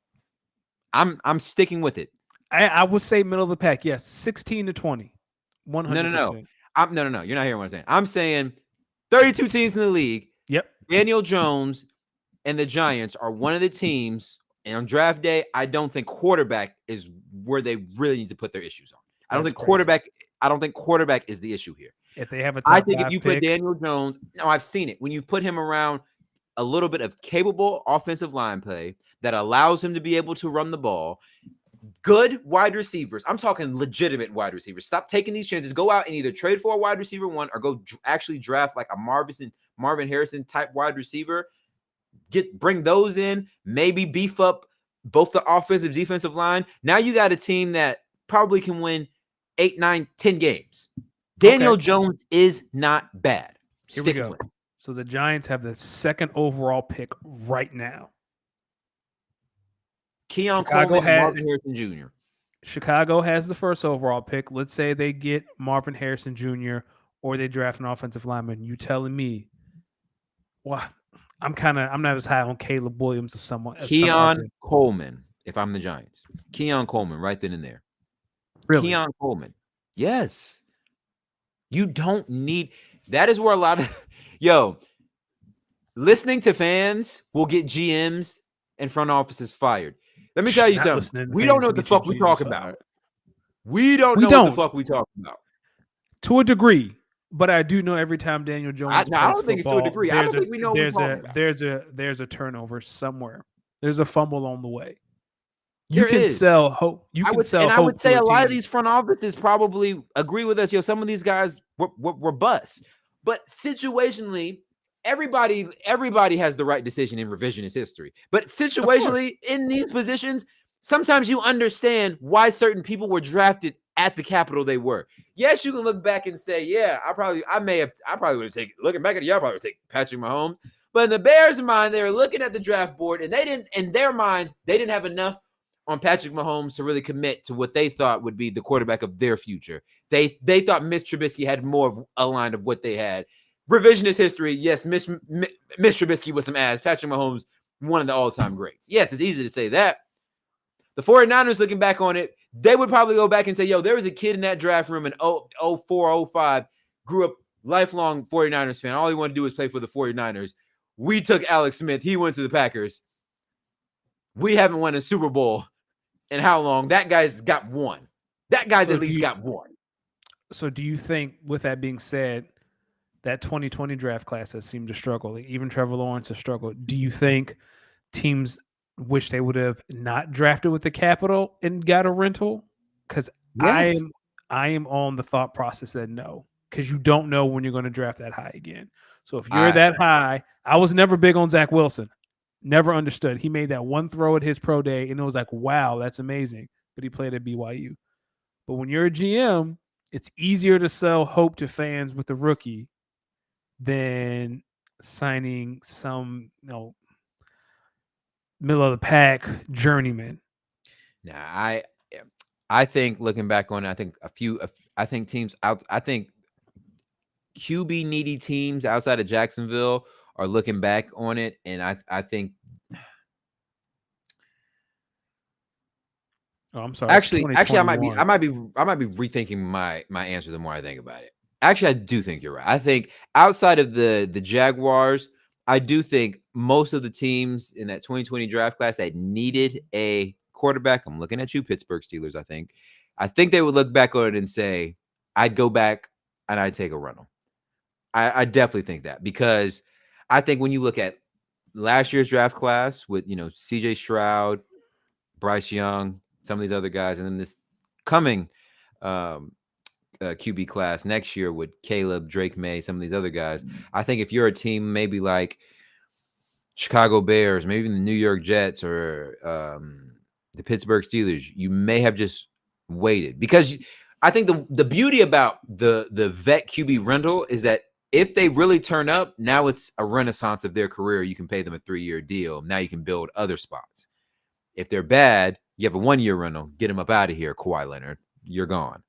I'm sticking with it. I would say middle of the pack. Yes, 16 to 20. 100%. No. No. You're not hearing what I'm saying. I'm saying 32 teams in the league. Yep. Daniel Jones and the Giants are one of the teams. And on draft day, I don't think quarterback is where they really need to put their issues on. I don't think quarterback is the issue here. If they have a I think if you put Daniel Jones, no, I've seen it. When you put him around a little bit of capable offensive line play that allows him to be able to run the ball, good wide receivers. I'm talking legitimate wide receivers. Stop taking these chances. Go out and either trade for a wide receiver 1 or go actually draft like a Marvin Harrison type wide receiver. Bring those in, maybe beef up both the offensive, defensive line. Now you got a team that probably can win 8, 9, 10 games. Daniel Jones is not bad. Here we go. So the Giants have the 2nd overall pick right now. Keon Coleman and Marvin Harrison Jr. Chicago has the 1st overall pick. Let's say they get Marvin Harrison Jr. or they draft an offensive lineman. You telling me, well, I'm not as high on Caleb Williams as someone. Keon Coleman, if I'm the Giants. Keon Coleman, right then and there. Really? Keon Coleman. Yes. You don't need – that is where a lot of – listening to fans will get GMs and front offices fired. Let me tell you something. We don't know what the fuck we talk about. We don't know what the fuck we talk about. To a degree, but I do know every time Daniel Jones I don't think it's to a degree. I don't think we know what we're talking about. There's a turnover somewhere. There's a fumble on the way. You can sell hope. I would say a lot of these front offices probably agree with us. Some of these guys were busts. But situationally, everybody has the right decision in revisionist history. But situationally, in these positions, sometimes you understand why certain people were drafted at the capital they were. Yes, you can look back and say, yeah, I probably would have taken, looking back at it, I probably would take Patrick Mahomes. But in the Bears' mind, they were looking at the draft board and in their minds, they didn't have enough on Patrick Mahomes to really commit to what they thought would be the quarterback of their future. They thought Mitch Trubisky had more of a line of what they had. Revisionist history, yes, Mitch Trubisky was some ass. Patrick Mahomes, one of the all-time greats. Yes, it's easy to say that. The 49ers, looking back on it, they would probably go back and say, there was a kid in that draft room in 04, 05, grew up lifelong 49ers fan. All he wanted to do was play for the 49ers. We took Alex Smith. He went to the Packers. We haven't won a Super Bowl in how long? That guy's got one. That guy's at least got one. So do you think, with that being said, that 2020 draft class has seemed to struggle? Even Trevor Lawrence has struggled. Do you think teams wish they would have not drafted with the capital and got a rental? Because I am on the thought process that no, because you don't know when you're going to draft that high again. So if you're that high, I was never big on Zach Wilson. Never understood. He made that one throw at his pro day, and it was like, wow, that's amazing. But he played at BYU. But when you're a GM it's easier to sell hope to fans with a rookie than signing some middle of the pack journeyman. Nah, I think looking back on it, I think teams out. I think QB needy teams outside of Jacksonville are looking back on it, and I think. Oh, I'm sorry. Actually, I might be rethinking my answer the more I think about it. Actually, I do think you're right. I think outside of the Jaguars, I do think most of the teams in that 2020 draft class that needed a quarterback. I'm looking at you, Pittsburgh Steelers. I think they would look back on it and say, I'd go back and I'd take a rental. I definitely think that, because I think when you look at last year's draft class with CJ Stroud, Bryce Young, some of these other guys, and then this coming QB class next year with Caleb, Drake May, some of these other guys, I think if you're a team maybe like Chicago Bears, maybe even the New York Jets or the Pittsburgh Steelers, you may have just waited, because I think the beauty about the vet QB rental is that if they really turn up, now it's a renaissance of their career. You can pay them a 3-year deal. Now you can build other spots. If they're bad, you have a 1-year rental. Get them up out of here, Kawhi Leonard. You're gone.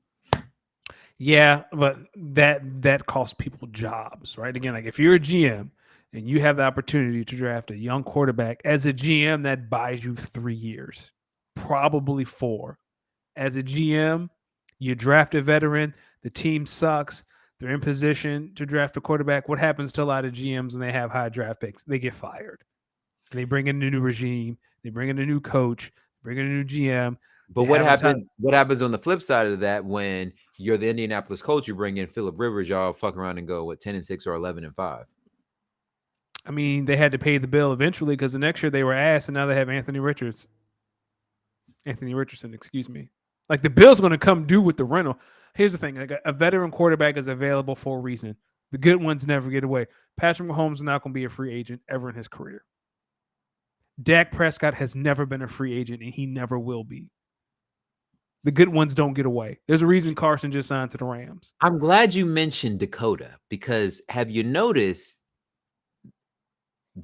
Yeah, but that costs people jobs, right? Again, like if you're a GM and you have the opportunity to draft a young quarterback, as a GM, that buys you 3 years, probably 4. As a GM, you draft a veteran, the team sucks, they're in position to draft a quarterback. What happens to a lot of GMs when they have high draft picks? They get fired. And they bring in a new regime, they bring in a new coach, bring in a new GM. But what happens on the flip side of that when you're the Indianapolis Colts, you bring in Phillip Rivers, y'all fuck around and go 10-6 or 11-5? I mean, they had to pay the bill eventually because the next year they were ass, and now they have Anthony Richardson, excuse me. Like, the bill's going to come due with the rental. Here's the thing. Like, a veteran quarterback is available for a reason. The good ones never get away. Patrick Mahomes is not going to be a free agent ever in his career. Dak Prescott has never been a free agent, and he never will be. The good ones don't get away. There's a reason Carson just signed to the Rams. I'm glad you mentioned Dakota, because have you noticed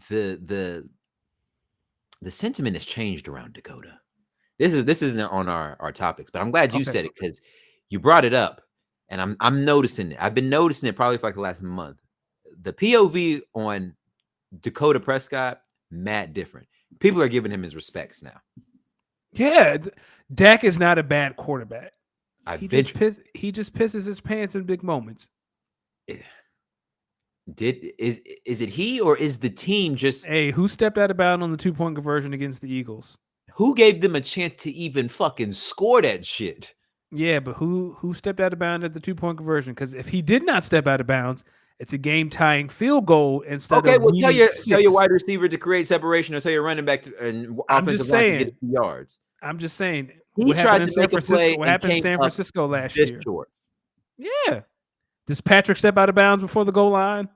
the sentiment has changed around Dakota? This isn't on our topics, but I'm glad you said it, because you brought it up, and I'm noticing it. I've been noticing it probably for like the last month. The POV on Dakota Prescott, mad different. People are giving him his respects now. Yeah, Dak is not a bad quarterback. He just pisses his pants in big moments. Is it he, or is the team just? Hey, who stepped out of bounds on the 2-point conversion against the Eagles? Who gave them a chance to even fucking score that shit? Yeah, but who stepped out of bounds at the 2-point conversion? Because if he did not step out of bounds, it's a game-tying field goal instead of well, tell your wide receiver to create separation, or tell your running back and offensive line to get yards. I'm just saying. He tried to make a play. What happened in San Francisco last year? Short. Yeah. Does Patrick step out of bounds before the goal line?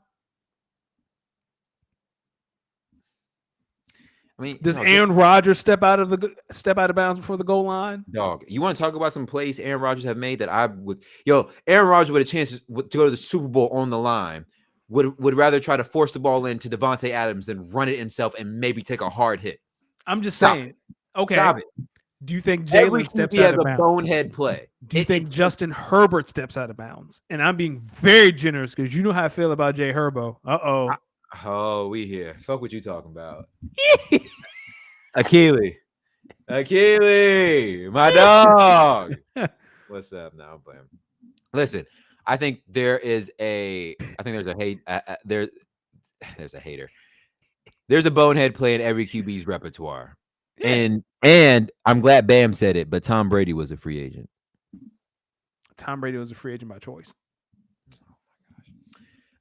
I mean, does Aaron Rodgers step out of bounds before the goal line? Dog, you want to talk about some plays Aaron Rodgers have made that I would? Aaron Rodgers with a chance to go to the Super Bowl on the line would rather try to force the ball into Devontae Adams than run it himself and maybe take a hard hit. I'm just saying. Okay. Stop it. Do you think Jalen steps out of bounds? Has a bonehead play. Do you think Justin Herbert steps out of bounds? And I'm being very generous because you know how I feel about Jay Herbo. Oh, we here. Fuck what you talking about. Akili, my dog. What's up now? I'm playing. Listen, I think there's a hater. There's a bonehead play in every QB's repertoire. Yeah. And I'm glad Bam said it, but Tom Brady was a free agent. Tom Brady was a free agent by choice. Oh my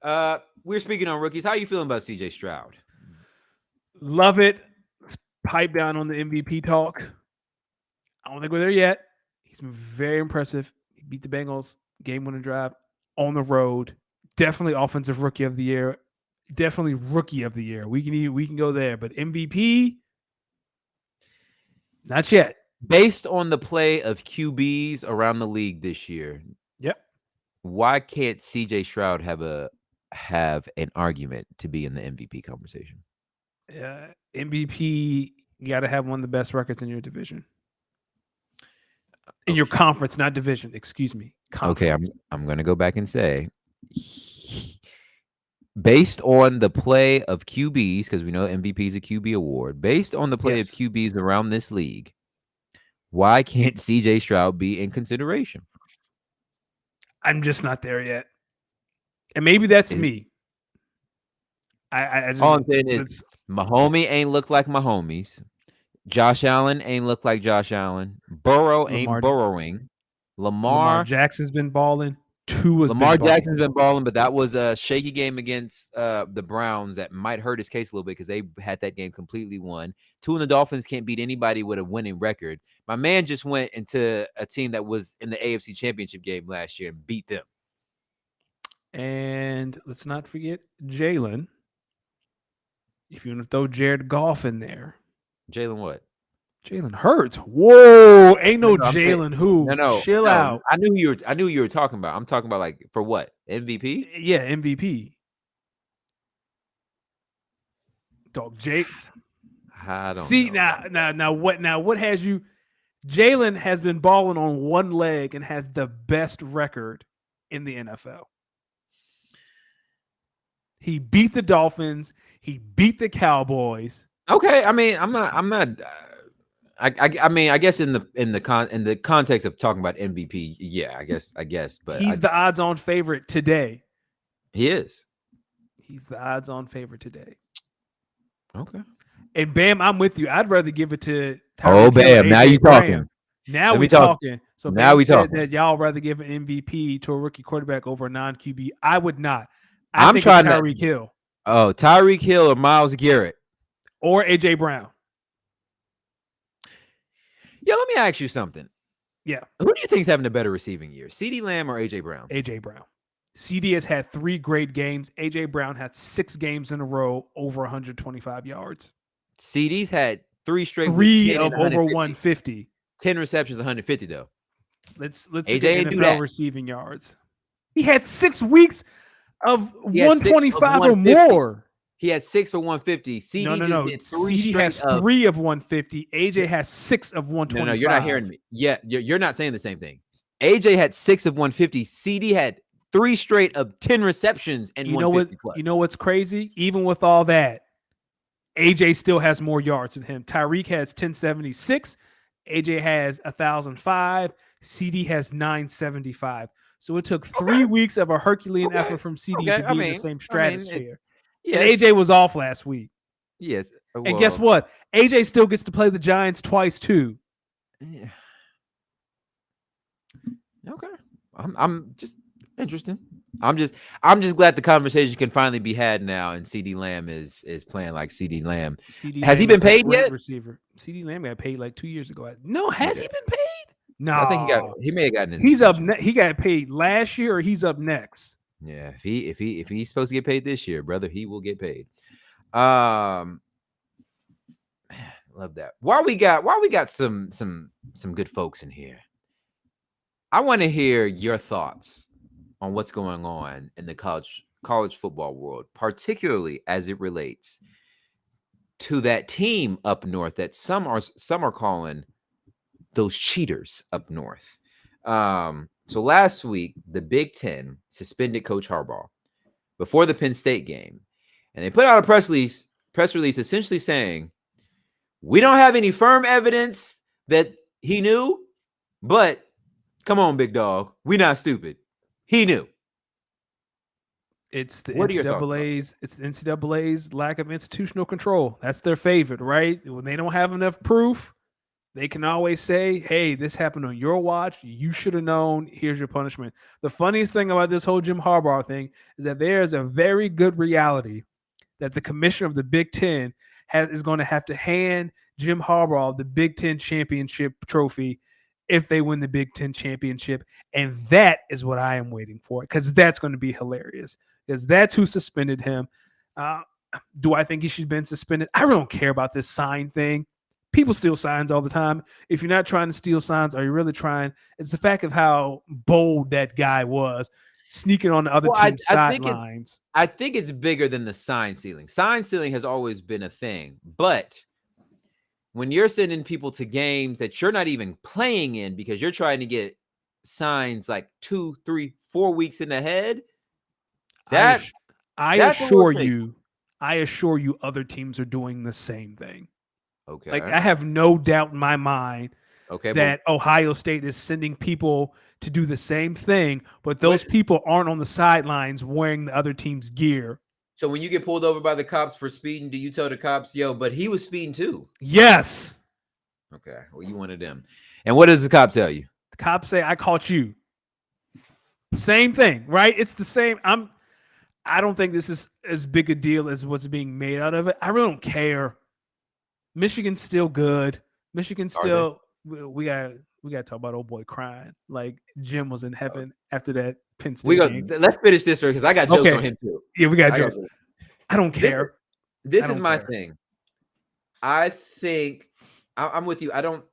gosh. We're speaking on rookies. How are you feeling about CJ Stroud? Love it. Let's pipe down on the MVP talk. I don't think we're there yet. He's been very impressive. He beat the Bengals, game-winning drive on the road. Definitely offensive rookie of the year. Definitely rookie of the year. We can go there, but MVP, not yet. Based on the play of QBs around the league this year. Yep. why can't CJ Stroud have an argument to be in the MVP conversation? MVP, you got to have one of the best records in your division. In your conference, not division. Excuse me. Conference. Okay, I'm going to go back and say, based on the play of QBs, because we know MVP is a QB award, based on the play of QBs around this league, why can't CJ Stroud be in consideration? I'm just not there yet. And maybe that's me. I just, all I'm saying is Mahomes ain't look like Mahomes. Josh Allen ain't look like Josh Allen. Burrow ain't burrowing. Lamar Jackson's been balling. Lamar Jackson's been balling, but that was a shaky game against the Browns that might hurt his case a little bit because they had that game completely won. Tua and the Dolphins can't beat anybody with a winning record. My man just went into a team that was in the AFC Championship game last year and beat them. And let's not forget Jalen. If you want to throw Jared Goff in there. Jalen what? Jalen Hurts. Whoa, ain't no Jalen who. No, chill out. I knew you were talking about. I'm talking about like for what? MVP? Yeah, MVP. Dog Jake. I don't see know. now what has you? Jalen has been balling on one leg and has the best record in the NFL. He beat the Dolphins. He beat the Cowboys. Okay, I mean, I'm not. I mean, I guess in the context of talking about MVP, yeah, I guess, but he's the odds-on favorite today. He is. He's the odds-on favorite today. Okay. And Bam, I'm with you. I'd rather give it to Tyreek Bam. Now you talking. Now we talking. So now Bam we said talking. that y'all rather give an MVP to a rookie quarterback over a non-QB. I would not. I'm think trying Tyreek Hill. Oh, Tyreek Hill or Myles Garrett or AJ Brown. Yeah, let me ask you something. Yeah. Who do you think is having a better receiving year? CeeDee Lamb or AJ Brown? AJ Brown. CD has had 3 great games. AJ Brown had 6 games in a row over 125 yards. CD's had 3 straight. 3 of over 150. 10 receptions, 150 though. Let's look at NFL receiving yards. He had 6 weeks of 125 or more. He had 6 for 150. CD no. CD has 3 of 150. AJ has 6 of 125. No, you're not hearing me. Yeah, you're not saying the same thing. AJ had 6 of 150. CD had 3 straight of 10 receptions and 150 plus. You know what's crazy? Even with all that, AJ still has more yards than him. Tyreek has 1076. AJ has 1,005. CD has 975. So it took 3 weeks of a Herculean effort from CD to be in the same stratosphere. Yes. And AJ was off last week. Yes. Well, and guess what? AJ still gets to play the Giants twice too. Yeah. Okay. I'm just interesting. I'm just glad the conversation can finally be had now, and CeeDee Lamb is playing like CeeDee Lamb. Has he been paid yet? Receiver. CeeDee Lamb got paid like 2 years ago. No, has he been paid? No, I think he may have gotten. He's up. He got paid last year, or he's up next. Yeah, if he's supposed to get paid this year, brother, he will get paid. Love that. While we got some good folks in here, I want to hear your thoughts on what's going on in the college football world, particularly as it relates to that team up north that some are calling those cheaters up north. So last week, the Big Ten suspended Coach Harbaugh before the Penn State game, and they put out a press release essentially saying, we don't have any firm evidence that he knew, but come on, big dog, we not stupid. He knew. It's the NCAA's. It's the NCAA's lack of institutional control. That's their favorite, right? When they don't have enough proof, they can always say, hey, this happened on your watch. You should have known. Here's your punishment. The funniest thing about this whole Jim Harbaugh thing is that there's a very good reality that the commissioner of the Big Ten is going to have to hand Jim Harbaugh the Big Ten championship trophy if they win the Big Ten championship. And that is what I am waiting for, because that's going to be hilarious, because that's who suspended him. Do I think he should have been suspended? I really don't care about this sign thing. People steal signs all the time. If you're not trying to steal signs, are you really trying? It's the fact of how bold that guy was. sneaking on the other team's sidelines. I think it's bigger than the sign stealing. Sign stealing has always been a thing, but when you're sending people to games that you're not even playing in because you're trying to get signs like 2, 3, 4 weeks in ahead, I assure you, other teams are doing the same thing. Okay. Like, I have no doubt in my mind that Ohio State is sending people to do the same thing, but those people aren't on the sidelines wearing the other team's gear. So when you get pulled over by the cops for speeding, do you tell the cops, yo, but he was speeding too? Yes. Okay. Well, you one of them. And what does the cop tell you? The cops say, I caught you. Same thing, right? It's the same. I don't think this is as big a deal as what's being made out of it. I really don't care. Michigan's still good. Michigan's still. We got to talk about old boy crying. Like, Jim was in heaven after that Penn State game. Let's finish this story because I got jokes on him too. Yeah, we got jokes. I don't care. This is my thing. I think I'm with you. I don't.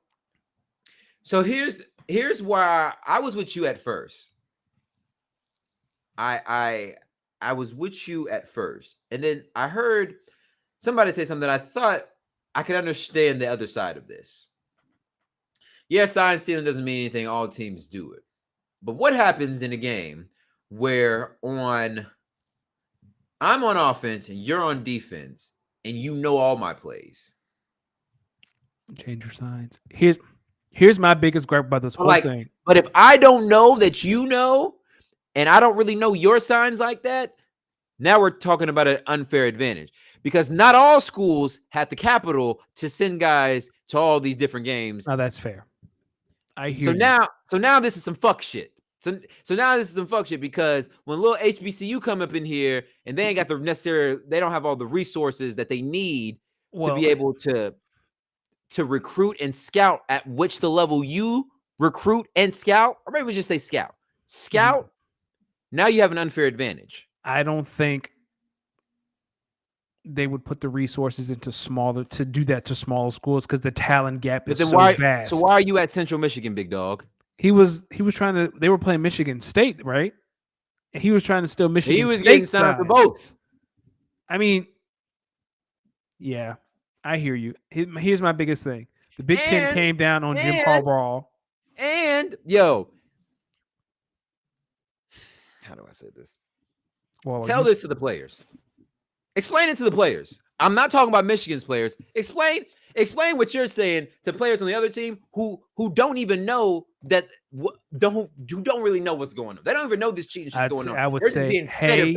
So here's why I was with you at first. I was with you at first, and then I heard somebody say something that I thought I could understand the other side of this. Yeah, sign stealing doesn't mean anything. All teams do it. But what happens in a game where I'm on offense and you're on defense and you know all my plays? Change your signs. Here's my biggest gripe about this whole thing. But if I don't know that you know, and I don't really know your signs like that, now we're talking about an unfair advantage. Because not all schools have the capital to send guys to all these different games. Oh, that's fair. I hear so you. now this is some fuck shit. So now this is some fuck shit because when little HBCU come up in here and they ain't got they don't have all the resources that they need to be able to recruit and scout at which the level you recruit and scout, or maybe we just say scout. Now you have an unfair advantage. I don't think they would put the resources into smaller schools because the talent gap is so vast. So why are you at Central Michigan, big dog? He was trying to. They were playing Michigan State, right? And he was trying to steal Michigan State. He was getting signed for both. I mean, yeah, I hear you. Here's my biggest thing: the Big Ten came down on Jim Harbaugh. And how do I say this? Well, tell this to the players. Explain it to the players. I'm not talking about Michigan's players. Explain what you're saying to players on the other team who don't even know that who don't really know what's going on. They don't even know this cheating shit's going on. I would say, hey,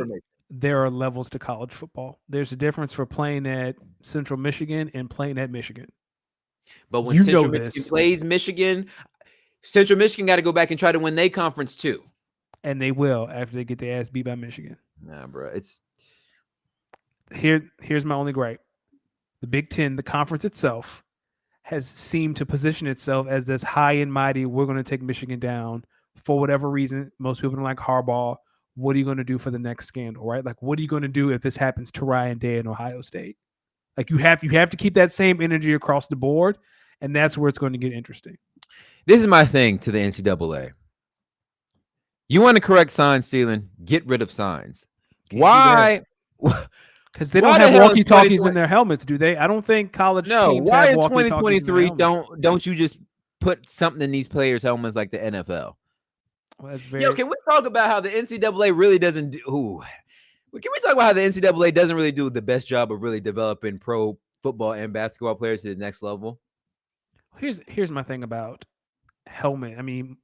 there are levels to college football. There's a difference for playing at Central Michigan and playing at Michigan. But when Central Michigan plays Michigan, Central Michigan got to go back and try to win their conference too. And they will after they get their ass beat by Michigan. Nah, bro. Here's my only gripe. The Big Ten, the conference itself, has seemed to position itself as this high and mighty, we're going to take Michigan down for whatever reason. Most people don't like Harbaugh. What are you going to do for the next scandal, right? Like, what are you going to do if this happens to Ryan Day in Ohio State? Like, you have to keep that same energy across the board, and that's where it's going to get interesting. This is my thing to the NCAA. You want to correct sign stealing, get rid of signs. Why? Because they don't have walkie-talkies in their helmets, do they? I don't think college teams why have in 2023 don't you just put something in these players' helmets like the NFL? Well, that's very... Yo, can we talk about how the NCAA really doesn't do? Can we talk about how the NCAA doesn't really do the best job of really developing pro football and basketball players to the next level? Here's my thing about helmet. I mean,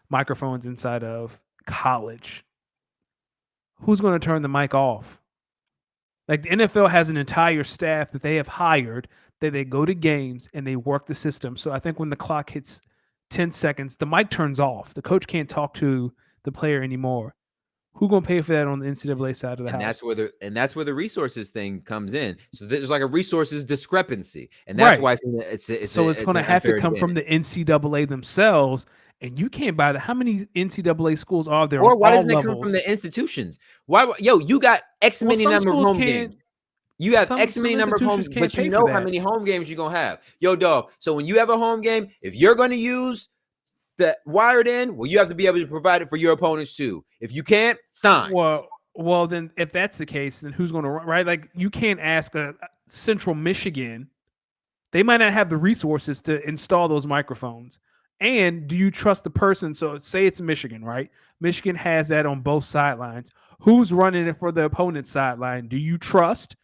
microphones inside of college. Who's going to turn the mic off? Like, the NFL has an entire staff that they have hired that they go to games and they work the system. So I think when the clock hits 10 seconds, the mic turns off. The coach can't talk to the player anymore. Who's going to pay for that on the NCAA side of the house? That's where the resources thing comes in. So there's like a resources discrepancy. And that's why it's going to have to come from the NCAA themselves. And you can't buy that. How many NCAA schools are there? Or why doesn't it come from the institutions? Why? Yo, you got X many number of home games. You have X many number of home, but you know how many home games you're gonna have. Yo, dog. So when you have a home game, if you're gonna use that wired in, well, you have to be able to provide it for your opponents too. If you can't, signs. Well, then if that's the case, then who's going to run, right? Like you can't ask a Central Michigan. They might not have the resources to install those microphones. And do you trust the person? So say it's Michigan, right? Michigan has that on both sidelines. Who's running it for the opponent's sideline? Do you trust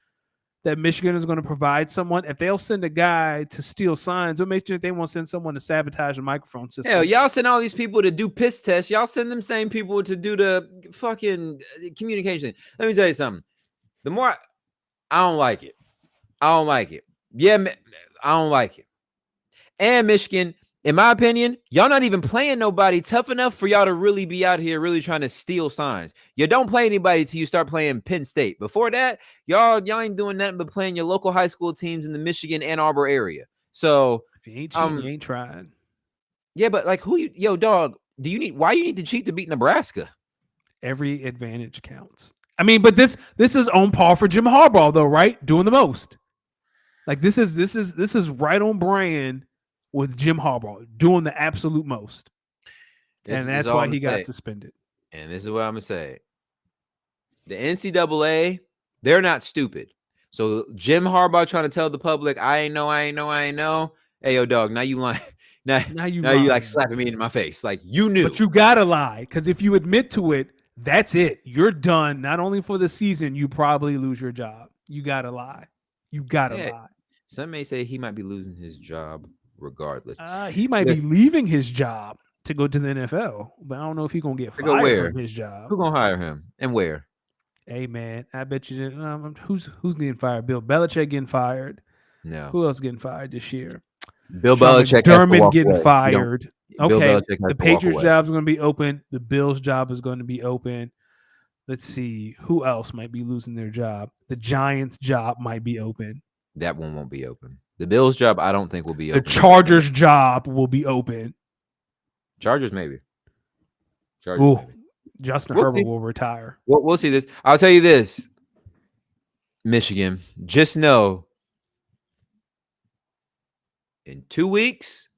that Michigan is going to provide someone? If they'll send a guy to steal signs, what makes you think they won't send someone to sabotage the microphone system? Hell, y'all send all these people to do piss tests. Y'all send them same people to do the fucking communication. Let me tell you something. The more I don't like it. I don't like it. Yeah, I don't like it. And Michigan, in my opinion, y'all not even playing nobody tough enough for y'all to really be out here really trying to steal signs. You don't play anybody till you start playing Penn State. Before that, y'all ain't doing nothing but playing your local high school teams in the Michigan Ann Arbor area. So if you ain't cheating, you ain't trying. Yeah, but like dog, why you need to cheat to beat Nebraska? Every advantage counts. I mean, but this is on par for Jim Harbaugh though, right? Doing the most. Like this is right on brand with Jim Harbaugh doing the absolute most. And that's why he got suspended. And this is what I'm going to say. The NCAA, they're not stupid. So Jim Harbaugh trying to tell the public, I ain't know. Hey, yo, dog, now you lying. Now you like slapping me in my face. Like you knew. But you got to lie because if you admit to it, that's it. You're done. Not only for the season, you probably lose your job. You got to lie. You got to lie. Some may say he might be losing his job regardless. He might be leaving his job to go to the NFL, but I don't know if he's going to get fired from his job. Who's going to hire him and where? Hey, man, I bet you who's getting fired? Bill Belichick getting fired. No. Who else getting fired this year? Bill Belichick. McDermott getting fired. Okay, the Patriots' job is going to be open. The Bills' job is going to be open. Let's see. Who else might be losing their job? The Giants' job might be open. That one won't be open. The Bills' job, I don't think will be open. The Chargers' job will be open. Chargers, maybe. Maybe. Justin Herbert will retire. We'll see this. I'll tell you this. Michigan, just know in 2 weeks,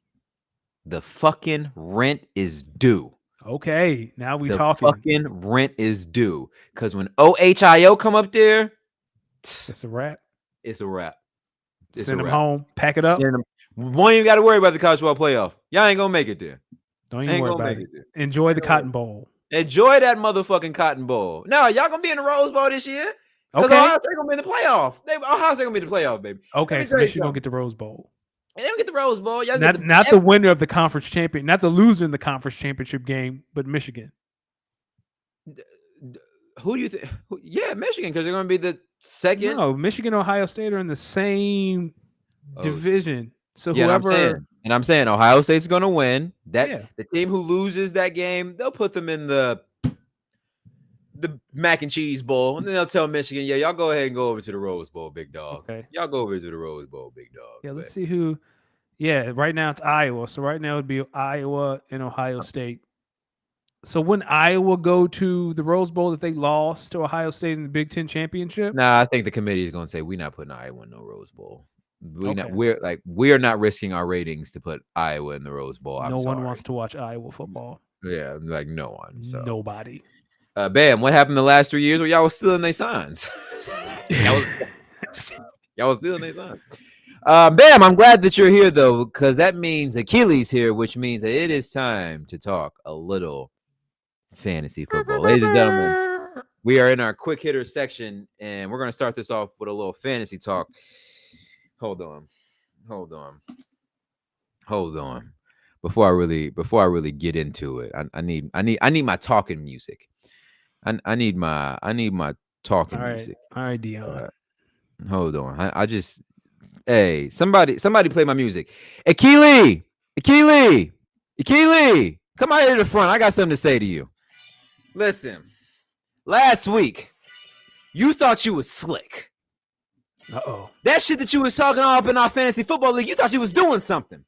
the fucking rent is due. Okay, now we talking. The fucking rent is due. Because when OHIO come up there, it's a wrap. It's a wrap. Send them home. Pack it up. Won't even got to worry about the college football playoff. Y'all ain't going to make it there. Don't even worry about it. Enjoy the Cotton Bowl. Enjoy that motherfucking Cotton Bowl. No, y'all going to be in the Rose Bowl this year. Because Ohio State going to be in the playoff. Ohio State going to be in the playoff, baby. Okay, so Michigan going to get the Rose Bowl. They don't get the Rose Bowl. Y'all not the winner of the conference champion, not the loser in the conference championship game, but Michigan. Who do you think? Yeah, Michigan, because they're going to be the second. No, Michigan and Ohio State are in the same division. So yeah, whoever. I'm saying Ohio State's going to win. The team who loses that game, they'll put them in the mac and cheese bowl, and then they'll tell Michigan, yeah, y'all go ahead and go over to the Rose Bowl, big dog. Okay, y'all go over to the Rose Bowl, big dog. Yeah, let's see who. Yeah, right now it's Iowa. So right now it'd be Iowa and Ohio State. So wouldn't Iowa go to the Rose Bowl if they lost to Ohio State in the Big Ten championship? Nah, I think the committee is going to say we're not putting Iowa in no Rose Bowl. We're not risking our ratings to put Iowa in the Rose Bowl. No one wants to watch Iowa football. Yeah, like no one. So. Nobody. Bam, what happened the last 3 years where y'all was stealing their signs? y'all was stealing their signs. Bam, I'm glad that you're here, though, because that means Achilles here, which means that it is time to talk a little fantasy football. Ladies and gentlemen, we are in our quick hitter section, and we're going to start this off with a little fantasy talk. Hold on. Before I really get into it, I need my talking music. I need my talking music. All right, Dion. Hold on. Hey, somebody play my music. Achilles, come out here to the front. I got something to say to you. Listen, last week, you thought you was slick. Uh-oh. That shit that you was talking up in our fantasy football league, you thought you was doing something.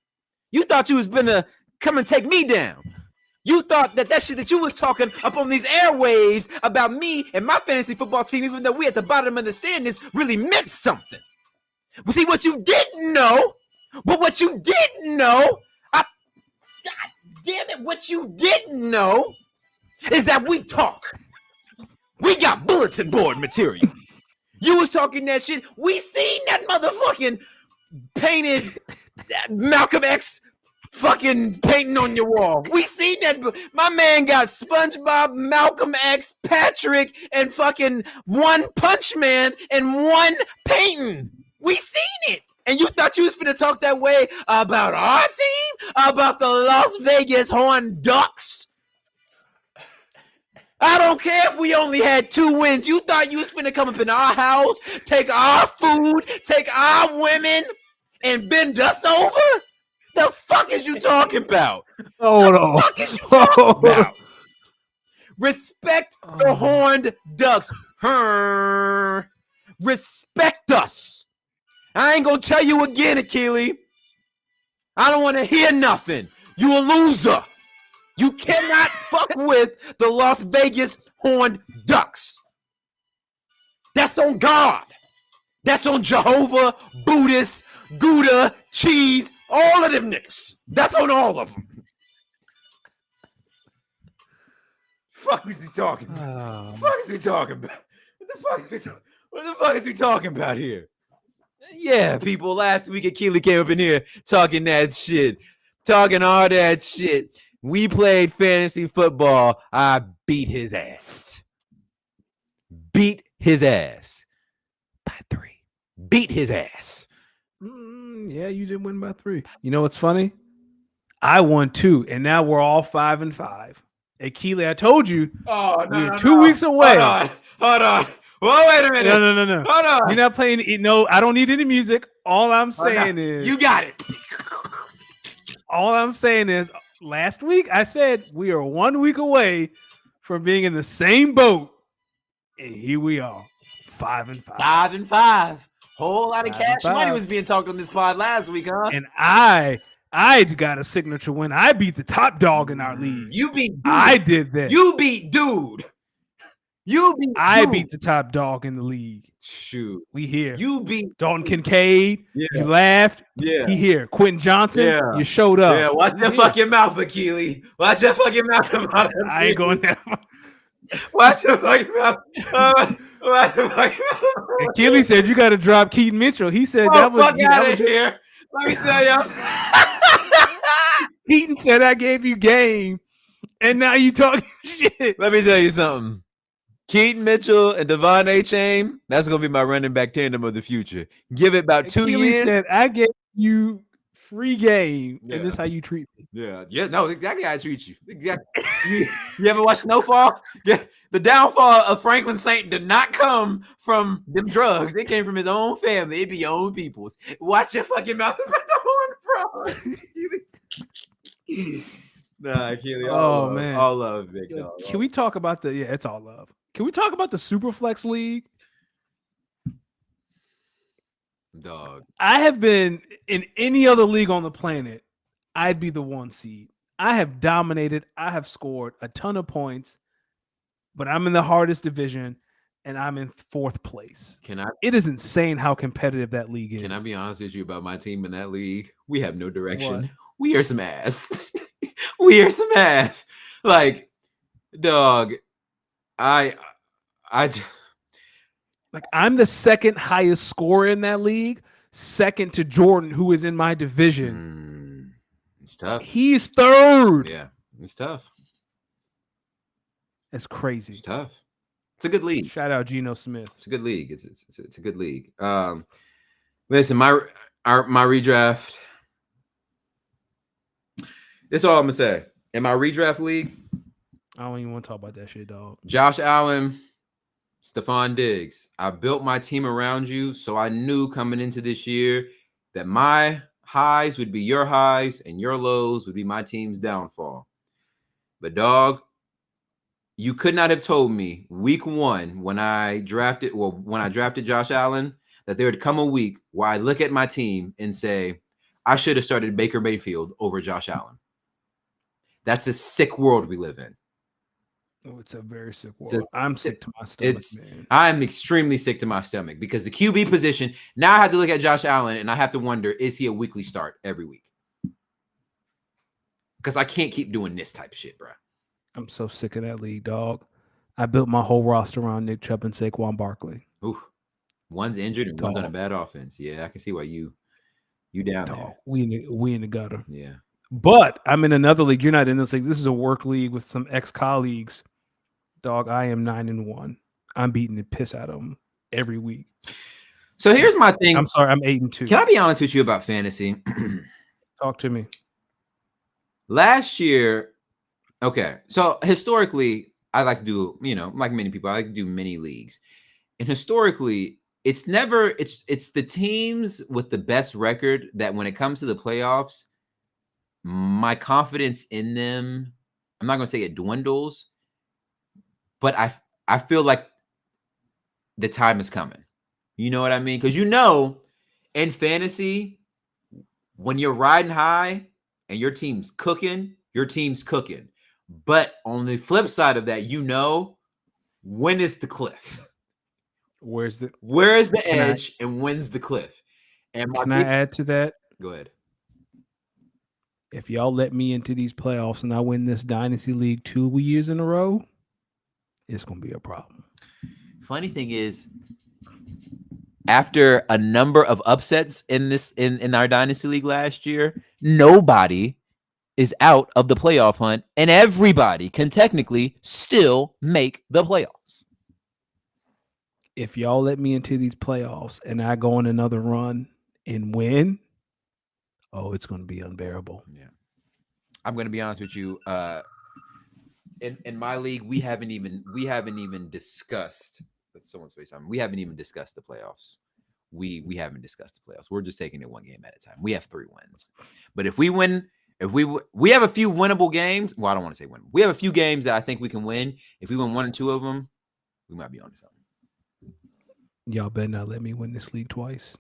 You thought you was gonna come and take me down. You thought that shit that you was talking up on these airwaves about me and my fantasy football team, even though we at the bottom of the standings, really meant something. But see, what you didn't know, damn it, what you didn't know is that we talk. We got bulletin board material. You was talking that shit. We seen that motherfucking painted Malcolm X fucking painting on your wall. We seen that. My man got SpongeBob, Malcolm X, Patrick, and fucking One Punch Man and one painting. We seen it. And you thought you was finna talk that way about our team? About the Las Vegas Horned Ducks? I don't care if we only had 2 wins. You thought you was finna come up in our house, take our food, take our women, and bend us over? The fuck is you talking about? Hold on. The fuck is you talking about? Respect the Horned Ducks. Respect us. I ain't gonna tell you again, Achille. I don't want to hear nothing. You a loser. You cannot fuck with the Las Vegas Horned Ducks. That's on God. That's on Jehovah, Buddhist, Gouda, cheese, all of them niggas. That's on all of them. Fuck is he talking about? What the fuck is we talking about? What the fuck is we talking about here? Yeah, people, last week Achille came up in here talking that shit. Talking all that shit. We played fantasy football. I beat his ass. Beat his ass. By 3. Beat his ass. Yeah, you did win by 3. You know what's funny? I won 2, and now we're all 5-5. Achille, I told you. We're 2 weeks away. Hold on. Well, wait a minute. No. Hold on. You're not playing. No, I don't need any music. All I'm saying is. You got it. All I'm saying is, last week I said we are 1 week away from being in the same boat. And here we are. 5-5. 5-5. Whole lot of cash money was being talked on this pod last week, huh? And I got a signature win. I beat the top dog in our league. You beat dude. I did that. You beat dude. I beat the top dog in the league. Shoot. We here. You beat Dalton Kincaid. Yeah. You laughed. Yeah. He here. Quentin Johnson. Yeah. You showed up. Yeah. Watch your fucking mouth, Achille. Watch your fucking mouth about it. I ain't going there. Watch your fucking mouth. Watch your fucking mouth. Achille said you got to drop Keaton Mitchell. He said that was. Fuck out of here. Let me tell y'all. Keaton said I gave you game, and now you talking shit. Let me tell you something. Keaton Mitchell and Devon A-Chain, that's going to be my running back tandem of the future. Give it about 2 years. Said, I gave you free game, and this is how you treat me. Yeah, no, exactly how I treat you. Exactly. You ever watch Snowfall? Yeah, the downfall of Franklin Saint did not come from them drugs. It came from his own family. It be your own people's. Watch your fucking mouth about the horn, bro. Nah, Achille. Man. All love, big dog. Can we talk about it's all love. Can we talk about the Superflex League? Dog. I have been in any other league on the planet, I'd be the 1 seed. I have dominated. I have scored a ton of points, but I'm in the hardest division and I'm in 4th place. It is insane how competitive that league is. Can I be honest with you about my team in that league? We have no direction. What? We are some ass. We are some ass. Like, dog, I'm the 2nd highest scorer in that league, second to Jordan, who is in my division. It's tough. He's 3rd. Yeah, it's tough. It's crazy. It's tough. It's a good league. Shout out Geno Smith. It's a good league. It's a good league. Listen, my redraft. That's all I'm gonna say. In my redraft league, I don't even want to talk about that shit, dog. Josh Allen, Stephon Diggs. I built my team around you, so I knew coming into this year that my highs would be your highs and your lows would be my team's downfall. But dog, you could not have told me week 1 when I drafted Josh Allen that there would come a week where I look at my team and say, I should have started Baker Mayfield over Josh Allen. That's a sick world we live in. Oh, it's a very sick world. I'm sick to my stomach, man. I'm extremely sick to my stomach because the QB position, now I have to look at Josh Allen and I have to wonder, is he a weekly start every week? because I can't keep doing this type of shit, bro. I'm so sick of that league, dog. I built my whole roster around Nick Chubb and Saquon Barkley. Ooh, one's injured and one's on a bad offense. Yeah, I can see why you down there. We in the gutter. Yeah. But I'm in another league. You're not in this league. This is a work league with some ex-colleagues. Dog, I am 9-1. I'm beating the piss out of them every week. So here's my thing. I'm sorry, I'm 8-2. Can I be honest with you about fantasy? Talk to me. Last year, okay. So historically, I like to do, like many people, I like to do mini leagues. And historically, it's the teams with the best record that when it comes to the playoffs, my confidence in them, I'm not going to say it dwindles, but I feel like the time is coming. You know what I mean? Because in fantasy, when you're riding high and your team's cooking. But on the flip side of that, when is the cliff? Where is the edge and when's the cliff? And can I add to that? Go ahead. If y'all let me into these playoffs and I win this Dynasty League 2 years in a row, it's going to be a problem. Funny thing is, after a number of upsets in our Dynasty League last year, nobody is out of the playoff hunt, and everybody can technically still make the playoffs. If y'all let me into these playoffs and I go on another run and win, it's going to be unbearable. Yeah. I'm going to be honest with you. In my league, we haven't even discussed someone's FaceTime. We haven't even discussed the playoffs. We haven't discussed the playoffs. We're just taking it one game at a time. We have 3 wins. But if we win, we have a few winnable games. Well, I don't want to say win. We have a few games that I think we can win. If we win 1 or 2 of them, we might be on to something. Y'all better not let me win this league twice.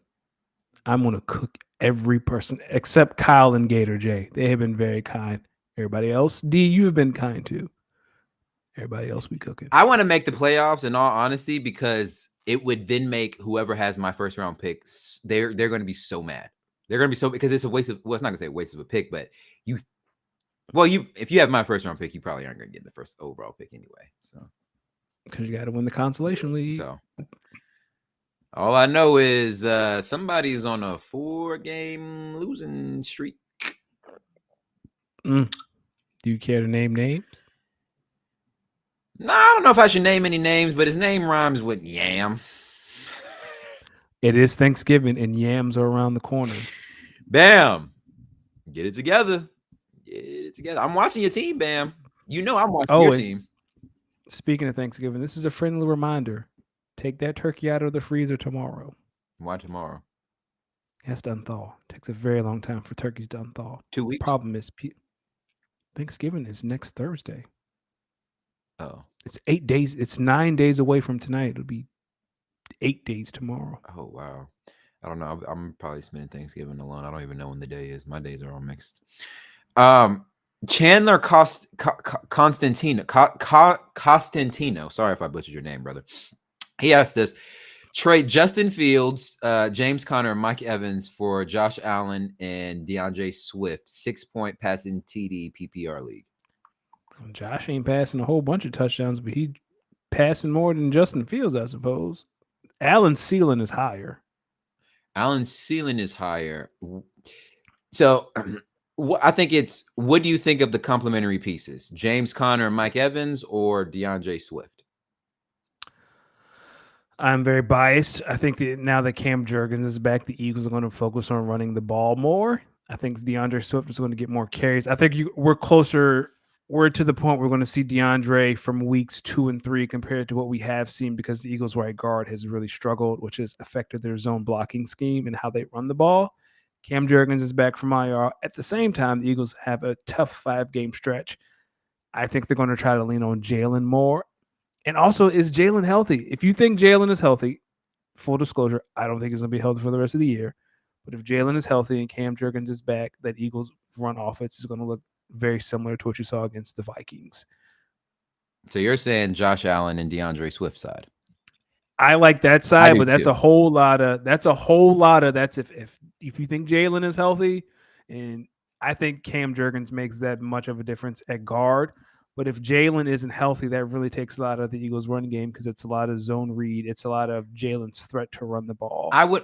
I'm going to cook every person except Kyle and Gator J. They have been very kind. Everybody else, D, you have been kind too. Everybody else be cooking. I want to make the playoffs in all honesty because it would then make whoever has my first round pick, they're going to be so mad. They're going to be so, because it's a waste of, well, it's not going to say a waste of a pick, but if you have my first round pick, you probably aren't going to get the first overall pick anyway. So, because you got to win the consolation league. So, all I know is somebody's on a 4-game losing streak. Do you care to name names? No, I don't know if I should name any names, but his name rhymes with yam. It is Thanksgiving and yams are around the corner. Bam. Get it together. I'm watching your team, Bam. I'm watching your team. Speaking of Thanksgiving, this is a friendly reminder. Take that turkey out of the freezer tomorrow. Why tomorrow? It has to unthaw. It takes a very long time for turkeys to unthaw. 2 weeks? The problem is Thanksgiving is next Thursday. Oh. It's 8 days. It's 9 days away from tonight. It'll be 8 days tomorrow. Oh, wow. I don't know. I'm probably spending Thanksgiving alone. I don't even know when the day is. My days are all mixed. Chandler Costantino. Sorry if I butchered your name, brother. He asked us, trade Justin Fields, James Conner, and Mike Evans for Josh Allen and DeAndre Swift, 6-point passing TD PPR league. Josh ain't passing a whole bunch of touchdowns, but he passing more than Justin Fields, I suppose. Allen's ceiling is higher. So I think it's, what do you think of the complementary pieces? James Conner and Mike Evans or DeAndre Swift? I'm very biased. I think that now that Cam Jurgens is back, the Eagles are going to focus on running the ball more. I think DeAndre Swift is going to get more carries. I think we're closer. We're to the point where we're going to see DeAndre from weeks 2 and 3 compared to what we have seen, because the Eagles' right guard has really struggled, which has affected their zone blocking scheme and how they run the ball. Cam Jurgens is back from IR. At the same time, the Eagles have a tough 5-game stretch. I think they're going to try to lean on Jalen more. And also, is Jalen healthy? If you think Jalen is healthy, full disclosure, I don't think he's going to be healthy for the rest of the year. But if Jalen is healthy and Cam Jurgens is back, that Eagles run offense is going to look very similar to what you saw against the Vikings. So you're saying Josh Allen and DeAndre Swift side? I like that side, but that's a whole lot of if you think Jalen is healthy, and I think Cam Jurgens makes that much of a difference at guard. But if Jalen isn't healthy, that really takes a lot of the Eagles' run game because it's a lot of zone read. It's a lot of Jalen's threat to run the ball. I would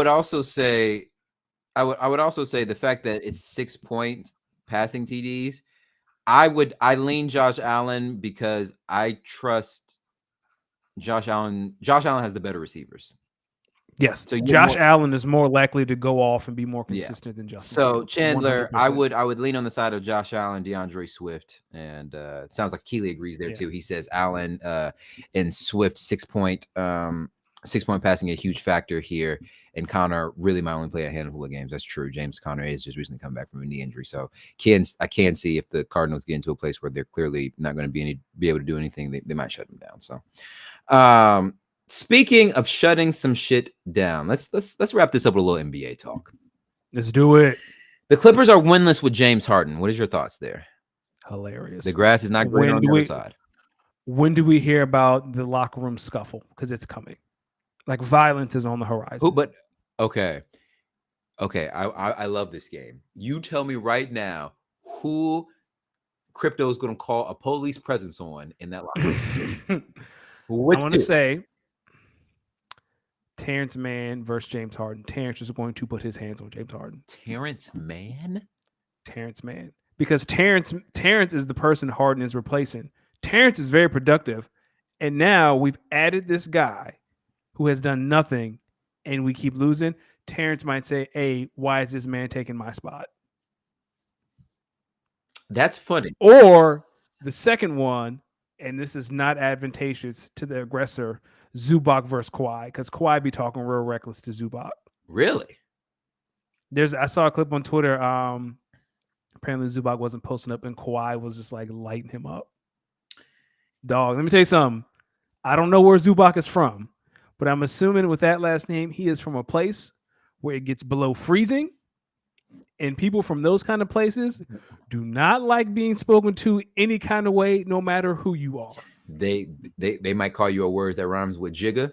also say the fact that it's 6 points passing TDs. I lean Josh Allen because I trust Josh Allen. Josh Allen has the better receivers. Yes, so Josh Allen is more likely to go off and be more consistent than Justin. So Fields, Chandler, 100%. I would lean on the side of Josh Allen, DeAndre Swift, and it sounds like Keely agrees there too. He says Allen and Swift 6 point passing a huge factor here, and Connor really might only play a handful of games. That's true. James Conner has just recently come back from a knee injury, so I can see if the Cardinals get into a place where they're clearly not going to be able to do anything, they might shut them down. So. Speaking of shutting some shit down, let's wrap this up with a little NBA talk. Let's do it. The Clippers are winless with James Harden. What is your thoughts there? Hilarious. The grass is not green on the other side. When do we hear about the locker room scuffle? Because it's coming. Like violence is on the horizon. Okay. I love this game. You tell me right now who Crypto is going to call a police presence on in that locker room. I want to say Terrence Mann versus James Harden. Terrence is going to put his hands on James Harden. Terrence Mann? Terrence Mann. Because Terrence is the person Harden is replacing. Terrence is very productive. And now we've added this guy who has done nothing and we keep losing. Terrence might say, hey, why is this man taking my spot? That's funny. Or the second one, and this is not advantageous to the aggressor, Zubac versus Kawhi, because Kawhi be talking real reckless to Zubac. Really? I saw a clip on Twitter. Apparently Zubac wasn't posting up, and Kawhi was just like lighting him up. Dog, let me tell you something. I don't know where Zubac is from, but I'm assuming with that last name, he is from a place where it gets below freezing. And people from those kind of places do not like being spoken to any kind of way, no matter who you are. They might call you a word that rhymes with jigga.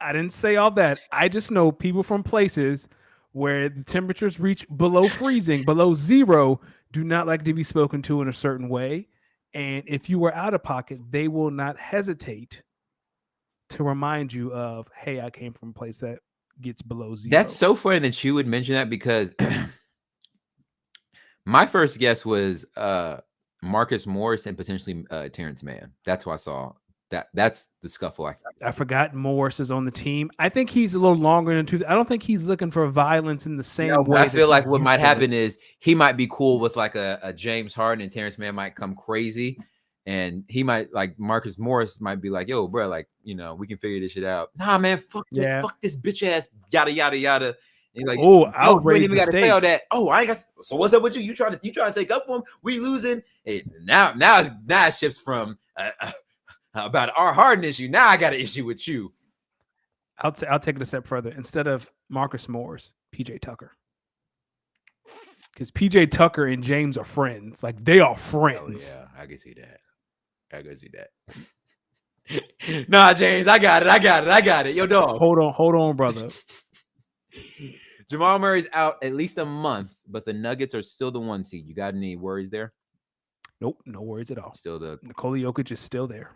I didn't say all that. I just know people from places where the temperatures reach below freezing, below zero, do not like to be spoken to in a certain way. And if you were out of pocket, they will not hesitate to remind you of, hey, I came from a place that gets below zero. That's so funny that you would mention that because my first guess was Marcus Morris and potentially Terrence Mann. That's why I saw that. That's the scuffle. I forgot Morris is on the team. I think he's a little longer than I don't think he's looking for violence in the same way. I feel like what might happen is he might be cool with like a James Harden, and Terrence Mann might come crazy. And he might like Marcus Morris might be like, yo, bro, like, you know, we can figure this shit out. Nah, man, fuck this bitch ass, yada, yada, yada. And like, I'll ain't even got to say all that. Oh, I ain't got. So what's up with you? You trying to take up for him? We losing. And now it shifts from about our Harden issue. Now I got an issue with you. I'll take it a step further. Instead of Marcus Morris, PJ Tucker. Because PJ Tucker and James are friends. Like, they are friends. Oh, yeah, I can see that. Nah, James, I got it. Yo, dog. Hold on, brother. Jamal Murray's out at least a month, but the Nuggets are still the 1 seed. You got any worries there? Nope, no worries at all. Still Nikola Jokic is still there.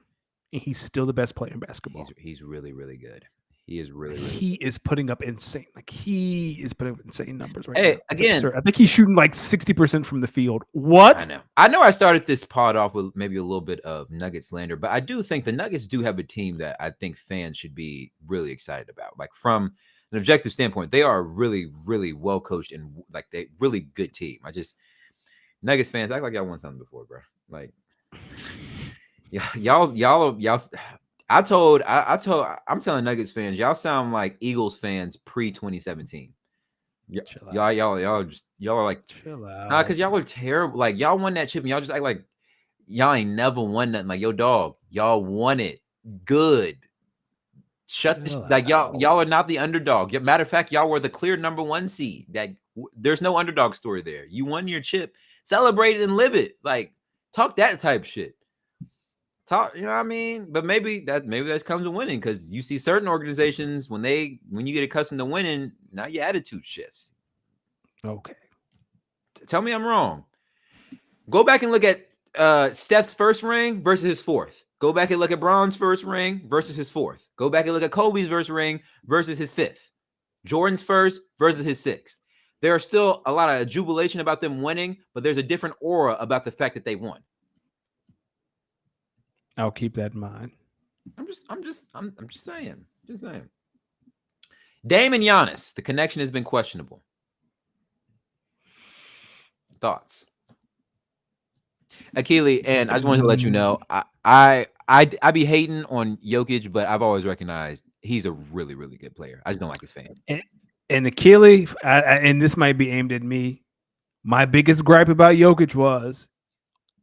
And he's still the best player in basketball. He's really, really good. He is really he is putting up insane. Like, he is putting up insane numbers right now. Again, I think he's shooting like 60% from the field. What? I know I started this pod off with maybe a little bit of Nuggets slander, but I do think the Nuggets do have a team that I think fans should be really excited about. Like, from an objective standpoint, they are really, really well coached and like they really good team. Nuggets fans act like y'all won something before, bro. Like, y'all. I'm telling Nuggets fans, y'all sound like Eagles fans pre-2017. Y'all are like, chill out. Nah, because y'all are terrible. Like, y'all won that chip and y'all just act like y'all ain't never won nothing. Like, yo, dog, y'all won it. Good. Y'all are not the underdog. Matter of fact, y'all were the clear number 1 seed. There's no underdog story there. You won your chip. Celebrate it and live it. Like, talk that type shit. You know what I mean? But maybe that comes to winning, because you see certain organizations when you get accustomed to winning, now your attitude shifts. Okay, Tell me I'm wrong. Go back and look at Steph's first ring versus his fourth. Go back and look at Bron's first ring versus his fourth. Go back and look at Kobe's first ring versus his fifth. Jordan's first versus his sixth. There are still a lot of jubilation about them winning, but there's a different aura about the fact that they won. I'll keep that in mind. I'm just saying. Just saying. Dame and Giannis, the connection has been questionable. Thoughts? Akili, and I just wanted to let you know, I be hating on Jokic, but I've always recognized he's a really, really good player. I just don't like his fans. And Akili, and this might be aimed at me, my biggest gripe about Jokic was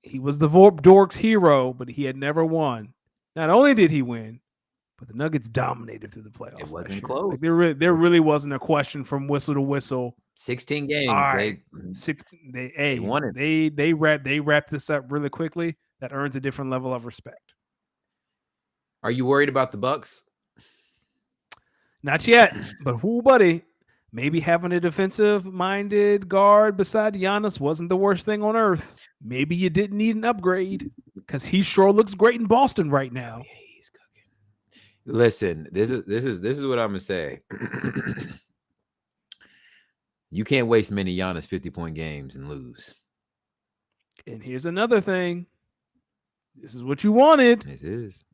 he was the Dorks hero, but he had never won. Not only did he win, but the Nuggets dominated through the playoffs. It wasn't close. Like there really wasn't a question from whistle to whistle. 16 games. All right. They won it. They wrapped this up really quickly. That earns a different level of respect. Are you worried about the Bucks? Not yet, but buddy, maybe having a defensive-minded guard beside Giannis wasn't the worst thing on earth. Maybe you didn't need an upgrade because he sure looks great in Boston right now. Yeah, he's cooking. Listen, this is what I'm gonna say. You can't waste many Giannis 50-point games and lose. And here's another thing. This is what you wanted. This is.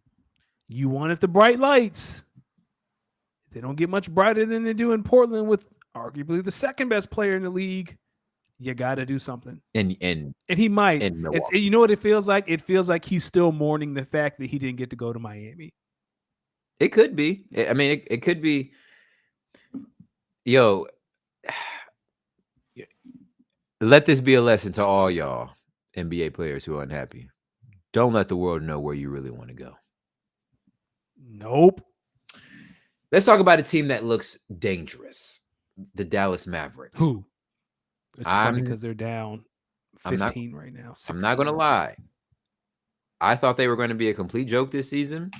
You wanted the bright lights. They don't get much brighter than they do in Portland with arguably the second best player in the league. You got to do something. And he might. You know what it feels like? It feels like he's still mourning the fact that he didn't get to go to Miami. It could be. I mean, it could be. Yo, let this be a lesson to all y'all NBA players who are unhappy. Don't let the world know where you really want to go. Nope. Let's talk about a team that looks dangerous. The Dallas Mavericks. Who? It's funny because they're down 15 right now. 16. I'm not going to lie. I thought they were going to be a complete joke this season.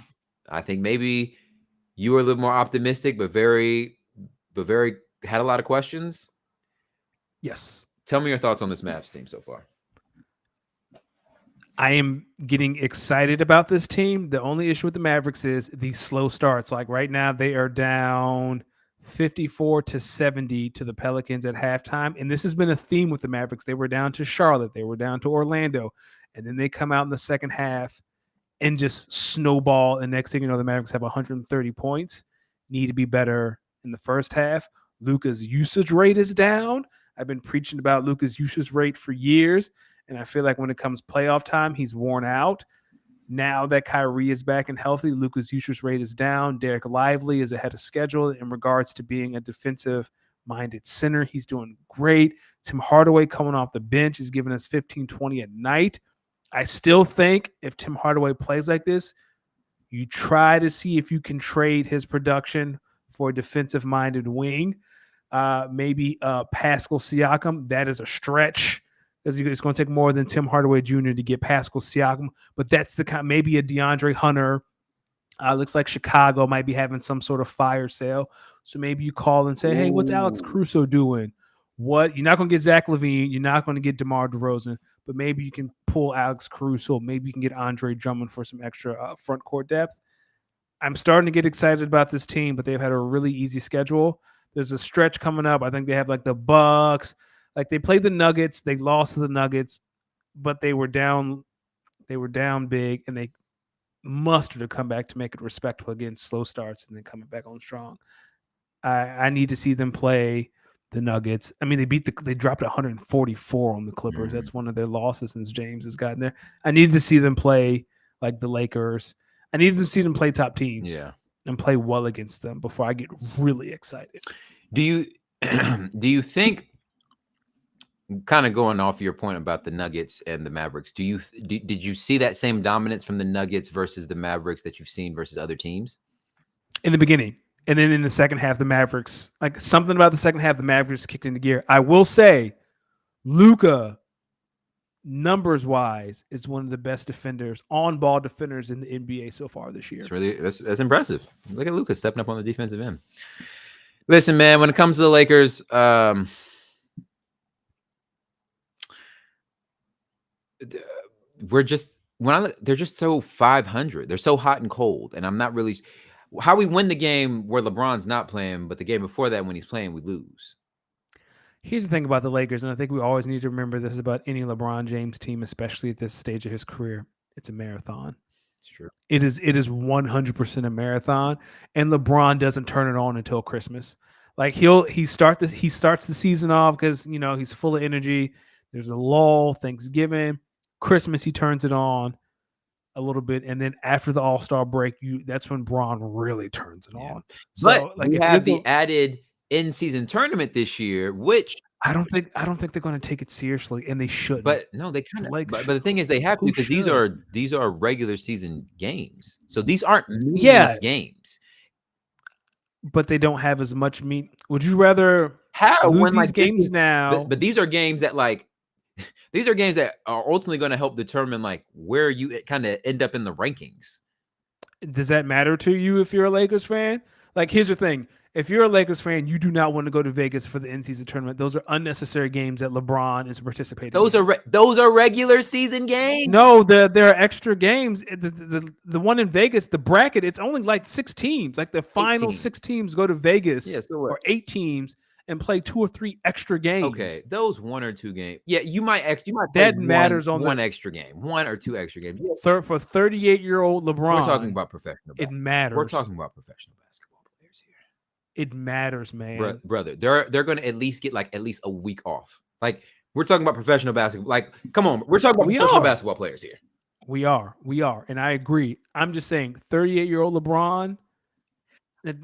I think maybe you were a little more optimistic, but very had a lot of questions. Yes. Tell me your thoughts on this Mavs team so far. I am getting excited about this team. The only issue with the Mavericks is these slow starts. Like right now, they are down 54-70 to the Pelicans at halftime. And this has been a theme with the Mavericks. They were down to Charlotte. They were down to Orlando. And then they come out in the second half and just snowball. And next thing you know, the Mavericks have 130 points. Need to be better in the first half. Luka's usage rate is down. I've been preaching about Luka's usage rate for years. And I feel like when it comes playoff time, he's worn out. Now that Kyrie is back and healthy, Luka's usage rate is down. Derek Lively is ahead of schedule in regards to being a defensive-minded center. He's doing great. Tim Hardaway coming off the bench is giving us 15-20 a night. I still think if Tim Hardaway plays like this, you try to see if you can trade his production for a defensive-minded wing. Maybe Pascal Siakam. That is a stretch. It's going to take more than Tim Hardaway Jr. to get Pascal Siakam, but that's the kind. Maybe a DeAndre Hunter. Looks like Chicago might be having some sort of fire sale, so maybe you call and say, "Hey, what's Alex Caruso doing? What? You're not going to get Zach LaVine. You're not going to get DeMar DeRozan, but maybe you can pull Alex Caruso. Maybe you can get Andre Drummond for some extra front court depth." I'm starting to get excited about this team, but they've had a really easy schedule. There's a stretch coming up. I think they have like the Bucks. Like they played the Nuggets, they lost to the Nuggets, but they were down big, and they mustered a comeback to make it respectable against slow starts and then coming back on strong. I need to see them play the Nuggets. I mean, they dropped 144 on the Clippers. That's one of their losses since James has gotten there. I need to see them play like the Lakers. I need to see them play top teams. Yeah. And play well against them before I get really excited. Do you think, kind of going off your point about the Nuggets and the Mavericks, did you see that same dominance from the Nuggets versus the Mavericks that you've seen versus other teams? In the beginning. And then in the second half, the Mavericks, like something about the second half, the Mavericks kicked into gear. I will say, Luka, numbers-wise, is one of the best defenders, on-ball defenders in the NBA so far this year. That's impressive. Look at Luka stepping up on the defensive end. Listen, man, when it comes to the Lakers, they're just so 500. They're so hot and cold, and I'm not really how we win the game where LeBron's not playing, but the game before that when he's playing, we lose. Here's the thing about the Lakers, and I think we always need to remember this about any LeBron James team, especially at this stage of his career. It's a marathon. It's true. It is 100% a marathon, and LeBron doesn't turn it on until Christmas. Like he starts the season off because he's full of energy. There's a lull, Thanksgiving, Christmas. He turns it on a little bit, and then after the All-Star break, that's when Bron really turns it on. So, but we have the added in-season tournament this year, which I don't think they're going to take it seriously, and they shouldn't. But no, they kind of. But the thing is, they have to because these are regular season games, so these aren't meaningless games. But they don't have as much meat. Would you rather lose these games now? But these are games that these are games that are ultimately going to help determine where you kind of end up in the rankings. Does that matter to you if you're a Lakers fan? Here's the thing. If you're a Lakers fan, you do not want to go to Vegas for the in-season tournament. Those are unnecessary games that LeBron is participating in. Those are regular season games. No, there are extra games. The one in Vegas, the bracket, it's only 6 teams. The final 6 teams go to Vegas or 8 teams and play 2 or 3 extra games. Okay, those 1 or 2 games. Yeah, you might that matters on one extra game, 1 or 2 extra games. For 38-year-old LeBron, we're talking about professional. It matters. We're talking about professional basketball players here. It matters, man. Brother, they're going to at least get at least a week off. We're talking about professional basketball. Come on, we're talking about professional basketball players here. We are, and I agree. I'm just saying, 38-year-old LeBron.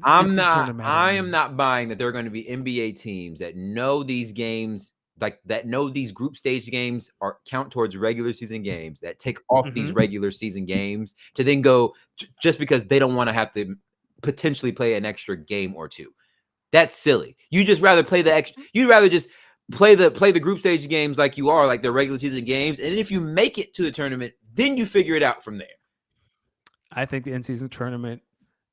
I am not buying that there are going to be NBA teams that know these games, that know these group stage games count towards regular season games, that take off these regular season games to then go just because they don't want to have to potentially play an extra game or 2. That's silly. You just rather play the extra. You'd rather just play the group stage games like you are, the regular season games, and then if you make it to the tournament, then you figure it out from there. I think the in-season tournament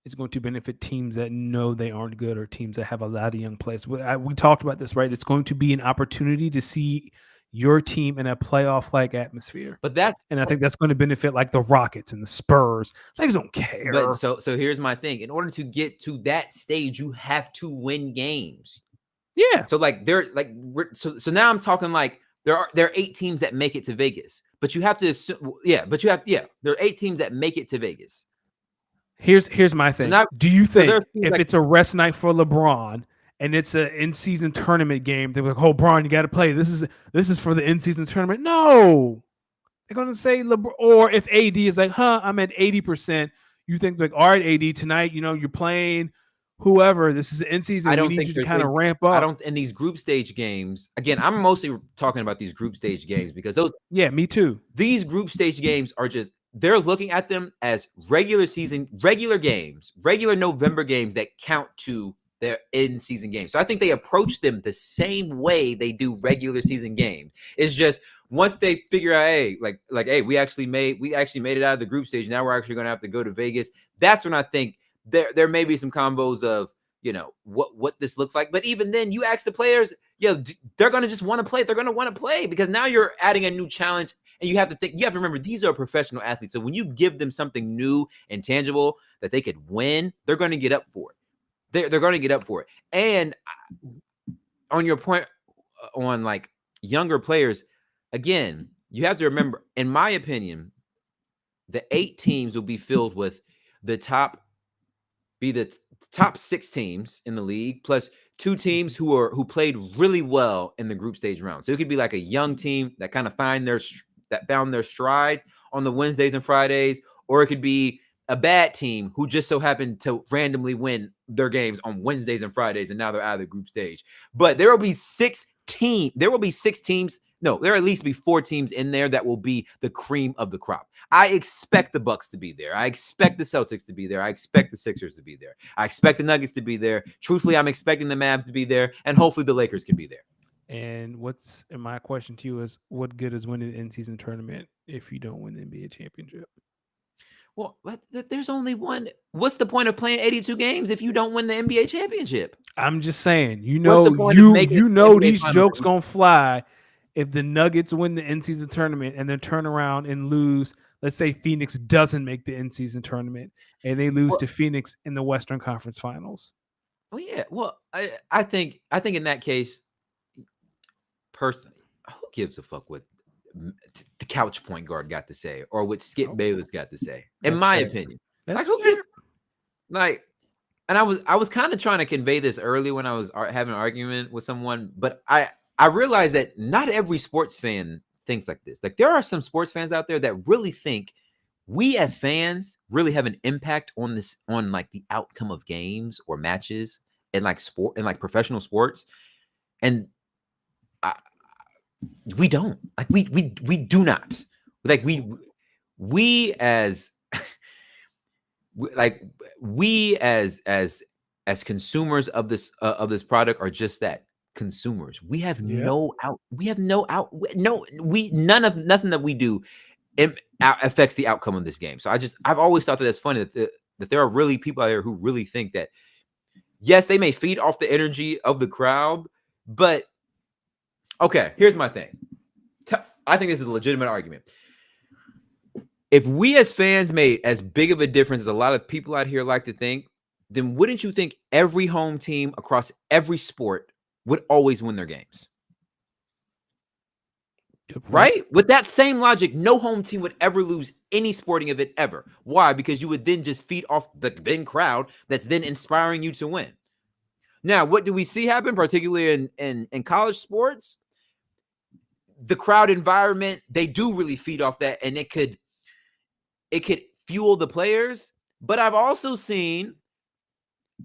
is going to benefit teams that know they aren't good or teams that have a lot of young players. We talked about this, right? It's going to be an opportunity to see your team in a playoff-like atmosphere. And I think that's going to benefit the Rockets and the Spurs. Lakers don't care. But so here's my thing. In order to get to that stage, you have to win games. Yeah. So so now I'm talking there are 8 teams that make it to Vegas. But you have to assume, there are 8 teams that make it to Vegas. Here's my thing. So now, do you think if it's a rest night for LeBron and it's an in-season tournament game, they're like, "Oh, Bron, you got to play. This is for the in-season tournament." No, they're gonna say LeBron. Or if AD is I'm at 80%, you think all right, AD, tonight, you're playing whoever. This is the in-season. We need you to kind of ramp up. I don't. In these group stage games, again, I'm mostly talking about these group stage games because those. Yeah, me too. These group stage games are just. They're looking at them as regular games, regular November games that count to their in-season games. So I think they approach them the same way they do regular season games. It's just once they figure out, hey, hey, we actually made it out of the group stage. Now we're actually going to have to go to Vegas. That's when I think there may be some combos of what this looks like. But even then, you ask the players, they're going to just want to play. They're going to want to play because now you're adding a new challenge. And you have to remember, these are professional athletes. So when you give them something new and tangible that they could win, they're going to get up for it. They're going to get up for it. And on your point on younger players, again, you have to remember, in my opinion, the 8 teams will be filled with the top 6 teams in the league, plus 2 teams who played really well in the group stage round. So it could be a young team that kind of found their stride on the Wednesdays and Fridays, or it could be a bad team who just so happened to randomly win their games on Wednesdays and Fridays, and now they're out of the group stage. But there will be 6 teams. There will be 6 teams. No, there will at least be 4 teams in there that will be the cream of the crop. I expect the Bucks to be there. I expect the Celtics to be there. I expect the Sixers to be there. I expect the Nuggets to be there. Truthfully, I'm expecting the Mavs to be there, and hopefully the Lakers can be there. And my question to you is, what good is winning the in-season tournament if you don't win the NBA championship? Well, there's only one. What's the point of playing 82 games if you don't win the NBA championship? I'm just saying, these jokes gonna fly if the Nuggets win the in-season tournament and then turn around and lose, let's say Phoenix doesn't make the in-season tournament and they lose to Phoenix in the Western Conference Finals. Oh yeah. Well, I think in that case, personally, who gives a fuck what the couch point guard got to say or what Skip Bayless got to say? In my opinion, like who cares? Like, and I was kind of trying to convey this early when I was having an argument with someone, but I realized that not every sports fan thinks like this. Like there are some sports fans out there that really think we as fans really have an impact on this, on like the outcome of games or matches and like sport and like professional sports. And we don't, like, we do not, like, we as like we as consumers of this product are just that, consumers. We have no out. We have no out. No, nothing that we do affects the outcome of this game. So I've always thought that that's funny that there are really people out there who really think that, yes, they may feed off the energy of the crowd, but okay, here's my thing. I think this is a legitimate argument. If we as fans made as big of a difference as a lot of people out here like to think, then wouldn't you think every home team across every sport would always win their games? Right? With that same logic, no home team would ever lose any sporting event ever. Why? Because you would then just feed off the then crowd that's then inspiring you to win. Now, what do we see happen, particularly in college sports? The crowd environment, they do really feed off that, and it could fuel the players. But I've also seen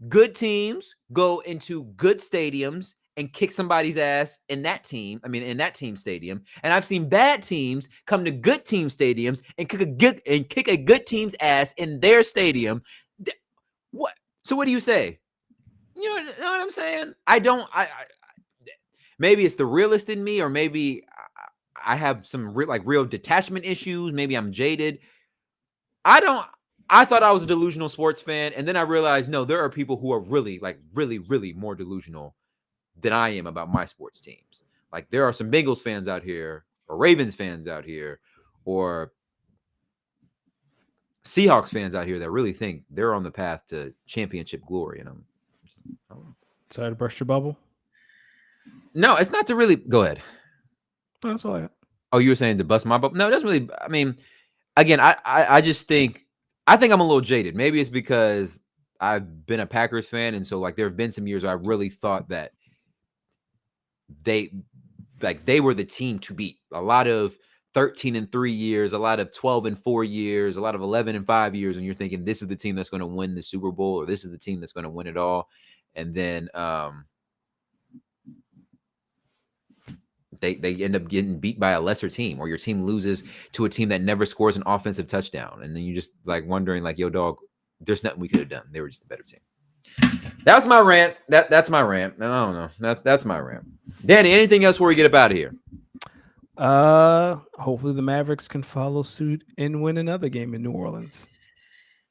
good teams go into good stadiums and kick somebody's ass in that team. I mean, in that team stadium. And I've seen bad teams come to good team stadiums and kick a good team's ass in their stadium. What? So what do you say? You know what I'm saying? Maybe it's the realist in me, or maybe I have some real detachment issues. Maybe I'm jaded. I thought I was a delusional sports fan, and then I realized, no, there are people who are really more delusional than I am about my sports teams. Like, there are some Bengals fans out here, or Ravens fans out here, or Seahawks fans out here that really think they're on the path to championship glory. And I don't know. Sorry to burst your bubble. No, it's not to really go ahead. No, that's all I got. Oh, you were saying to bust my bubble? No, it doesn't really. I mean, again, I just think I'm a little jaded. Maybe it's because I've been a Packers fan, and so like there have been some years where I really thought that they were the team to beat. A lot of 13-3 years, a lot of 12-4 years, a lot of 11-5 years, and you're thinking this is the team that's going to win the Super Bowl, or this is the team that's going to win it all, and then they end up getting beat by a lesser team, or your team loses to a team that never scores an offensive touchdown, and then you just like wondering, like, yo, dog, there's nothing we could have done. They were just a better team. That's my rant. That's my rant. I don't know. That's my rant. Danny, anything else before we get up out of here? Hopefully the Mavericks can follow suit and win another game in New Orleans.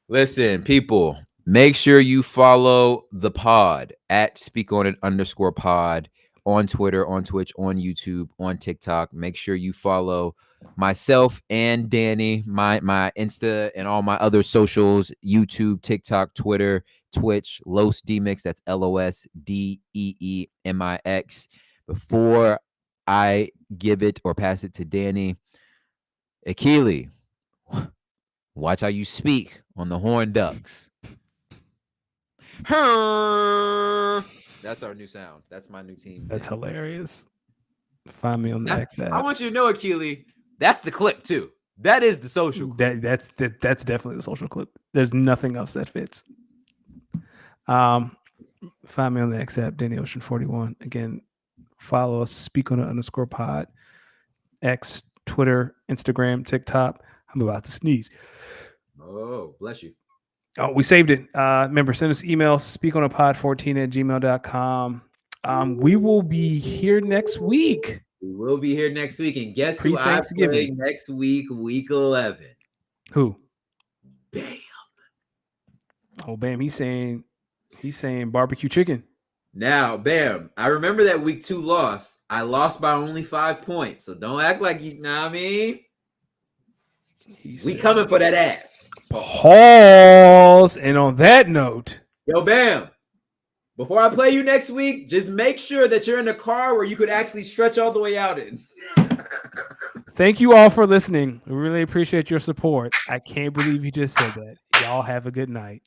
Listen, people, make sure you follow the pod at @SpeakOnIt_pod on Twitter, on Twitch, on YouTube, on TikTok. Make sure you follow myself and Danny, my Insta and all my other socials, YouTube, TikTok, Twitter, Twitch, Los Demix. That's LOSDEEMIX. Before I give it or pass it to Danny, Akili, watch how you speak on the Horn Ducks. That's our new sound. That's my new team. That's hilarious. Find me on the X app. I want you to know, Akili, that's the clip too. That is the social clip. That's definitely the social clip. There's nothing else that fits. Find me on the X app, Danny Ocean 41. Again, follow us, @SpeakOnIt_pod, X, Twitter, Instagram, TikTok. I'm about to sneeze. Oh, bless you. Oh, we saved it. Remember, send us emails, speakonapod14@gmail.com. We will be here next week. We will be here next week. And guess who I play next week, week 11? Who? Bam. Oh, Bam. He's saying barbecue chicken. Now, bam. I remember that week 2 loss. I lost by only 5 points. So don't act like you know what I mean. We coming for that ass. Pause. And on that note, yo, bam. Before I play you next week, just make sure that you're in a car where you could actually stretch all the way out in. Thank you all for listening. We really appreciate your support. I can't believe you just said that. Y'all have a good night.